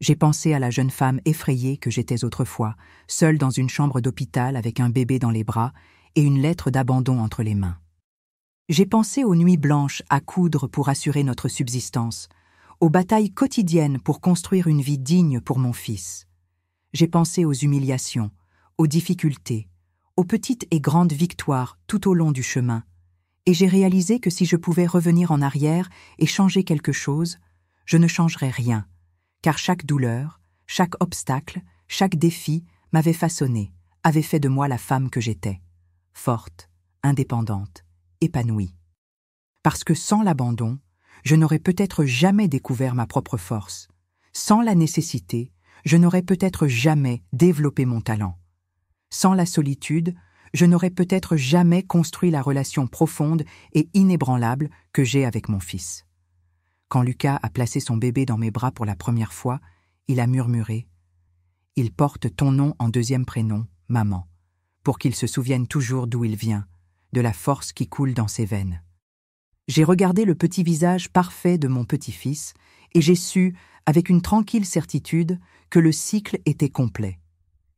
J'ai pensé à la jeune femme effrayée que j'étais autrefois, seule dans une chambre d'hôpital avec un bébé dans les bras et une lettre d'abandon entre les mains. J'ai pensé aux nuits blanches à coudre pour assurer notre subsistance, aux batailles quotidiennes pour construire une vie digne pour mon fils. J'ai pensé aux humiliations, aux difficultés, aux petites et grandes victoires tout au long du chemin, et j'ai réalisé que si je pouvais revenir en arrière et changer quelque chose, je ne changerais rien, car chaque douleur, chaque obstacle, chaque défi m'avait façonné, avait fait de moi la femme que j'étais, forte, indépendante, épanouie. Parce que sans l'abandon, je n'aurais peut-être jamais découvert ma propre force. Sans la nécessité, je n'aurais peut-être jamais développé mon talent. Sans la solitude, je n'aurais peut-être jamais construit la relation profonde et inébranlable que j'ai avec mon fils. Quand Lucas a placé son bébé dans mes bras pour la première fois, il a murmuré « Il porte ton nom en deuxième prénom, maman, pour qu'il se souvienne toujours d'où il vient, de la force qui coule dans ses veines. » J'ai regardé le petit visage parfait de mon petit-fils et j'ai su, avec une tranquille certitude, que le cycle était complet,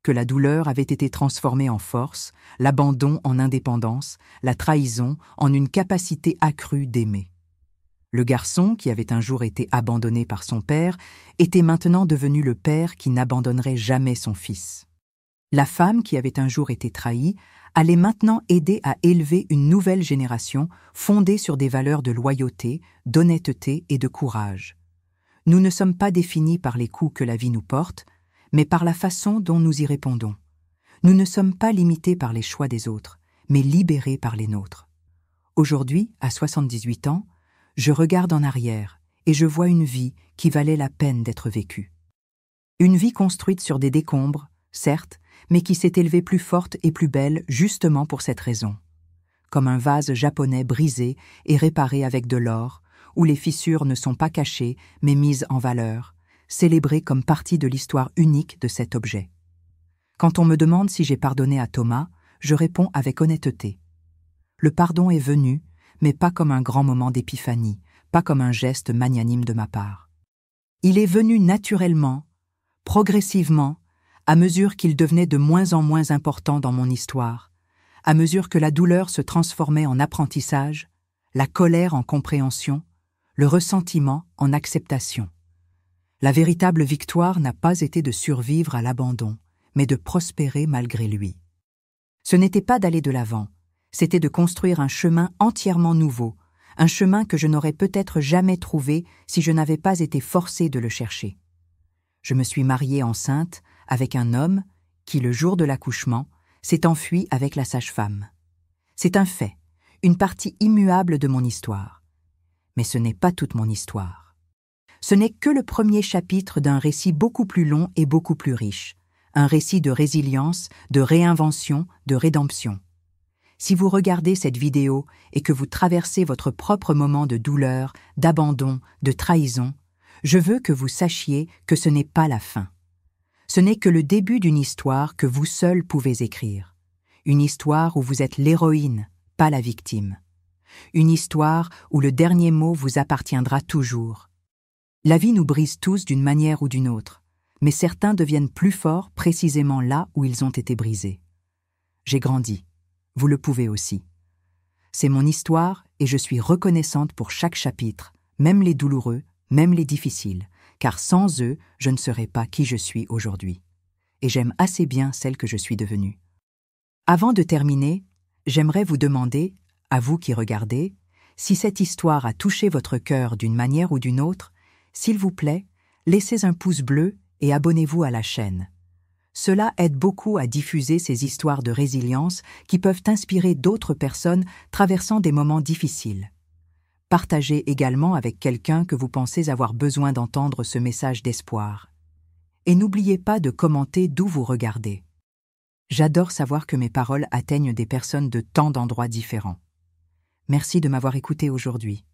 que la douleur avait été transformée en force, l'abandon en indépendance, la trahison en une capacité accrue d'aimer. Le garçon, qui avait un jour été abandonné par son père, était maintenant devenu le père qui n'abandonnerait jamais son fils. La femme, qui avait un jour été trahie, allait maintenant aider à élever une nouvelle génération fondée sur des valeurs de loyauté, d'honnêteté et de courage. Nous ne sommes pas définis par les coups que la vie nous porte, mais par la façon dont nous y répondons. Nous ne sommes pas limités par les choix des autres, mais libérés par les nôtres. Aujourd'hui, à 78 ans, je regarde en arrière et je vois une vie qui valait la peine d'être vécue. Une vie construite sur des décombres, certes, mais qui s'est élevée plus forte et plus belle justement pour cette raison. Comme un vase japonais brisé et réparé avec de l'or, où les fissures ne sont pas cachées mais mises en valeur, célébré comme partie de l'histoire unique de cet objet. Quand on me demande si j'ai pardonné à Thomas, je réponds avec honnêteté. Le pardon est venu, mais pas comme un grand moment d'épiphanie, pas comme un geste magnanime de ma part. Il est venu naturellement, progressivement, à mesure qu'il devenait de moins en moins important dans mon histoire, à mesure que la douleur se transformait en apprentissage, la colère en compréhension, le ressentiment en acceptation. La véritable victoire n'a pas été de survivre à l'abandon, mais de prospérer malgré lui. Ce n'était pas d'aller de l'avant, c'était de construire un chemin entièrement nouveau, un chemin que je n'aurais peut-être jamais trouvé si je n'avais pas été forcée de le chercher. Je me suis mariée enceinte avec un homme qui, le jour de l'accouchement, s'est enfui avec la sage-femme. C'est un fait, une partie immuable de mon histoire. Mais ce n'est pas toute mon histoire. Ce n'est que le premier chapitre d'un récit beaucoup plus long et beaucoup plus riche, un récit de résilience, de réinvention, de rédemption. Si vous regardez cette vidéo et que vous traversez votre propre moment de douleur, d'abandon, de trahison, je veux que vous sachiez que ce n'est pas la fin. Ce n'est que le début d'une histoire que vous seul pouvez écrire. Une histoire où vous êtes l'héroïne, pas la victime. Une histoire où le dernier mot vous appartiendra toujours. La vie nous brise tous d'une manière ou d'une autre, mais certains deviennent plus forts précisément là où ils ont été brisés. J'ai grandi. Vous le pouvez aussi. C'est mon histoire et je suis reconnaissante pour chaque chapitre, même les douloureux, même les difficiles, car sans eux, je ne serais pas qui je suis aujourd'hui. Et j'aime assez bien celle que je suis devenue. Avant de terminer, j'aimerais vous demander, à vous qui regardez, si cette histoire a touché votre cœur d'une manière ou d'une autre, s'il vous plaît, laissez un pouce bleu et abonnez-vous à la chaîne. Cela aide beaucoup à diffuser ces histoires de résilience qui peuvent inspirer d'autres personnes traversant des moments difficiles. Partagez également avec quelqu'un que vous pensez avoir besoin d'entendre ce message d'espoir. Et n'oubliez pas de commenter d'où vous regardez. J'adore savoir que mes paroles atteignent des personnes de tant d'endroits différents. Merci de m'avoir écouté aujourd'hui.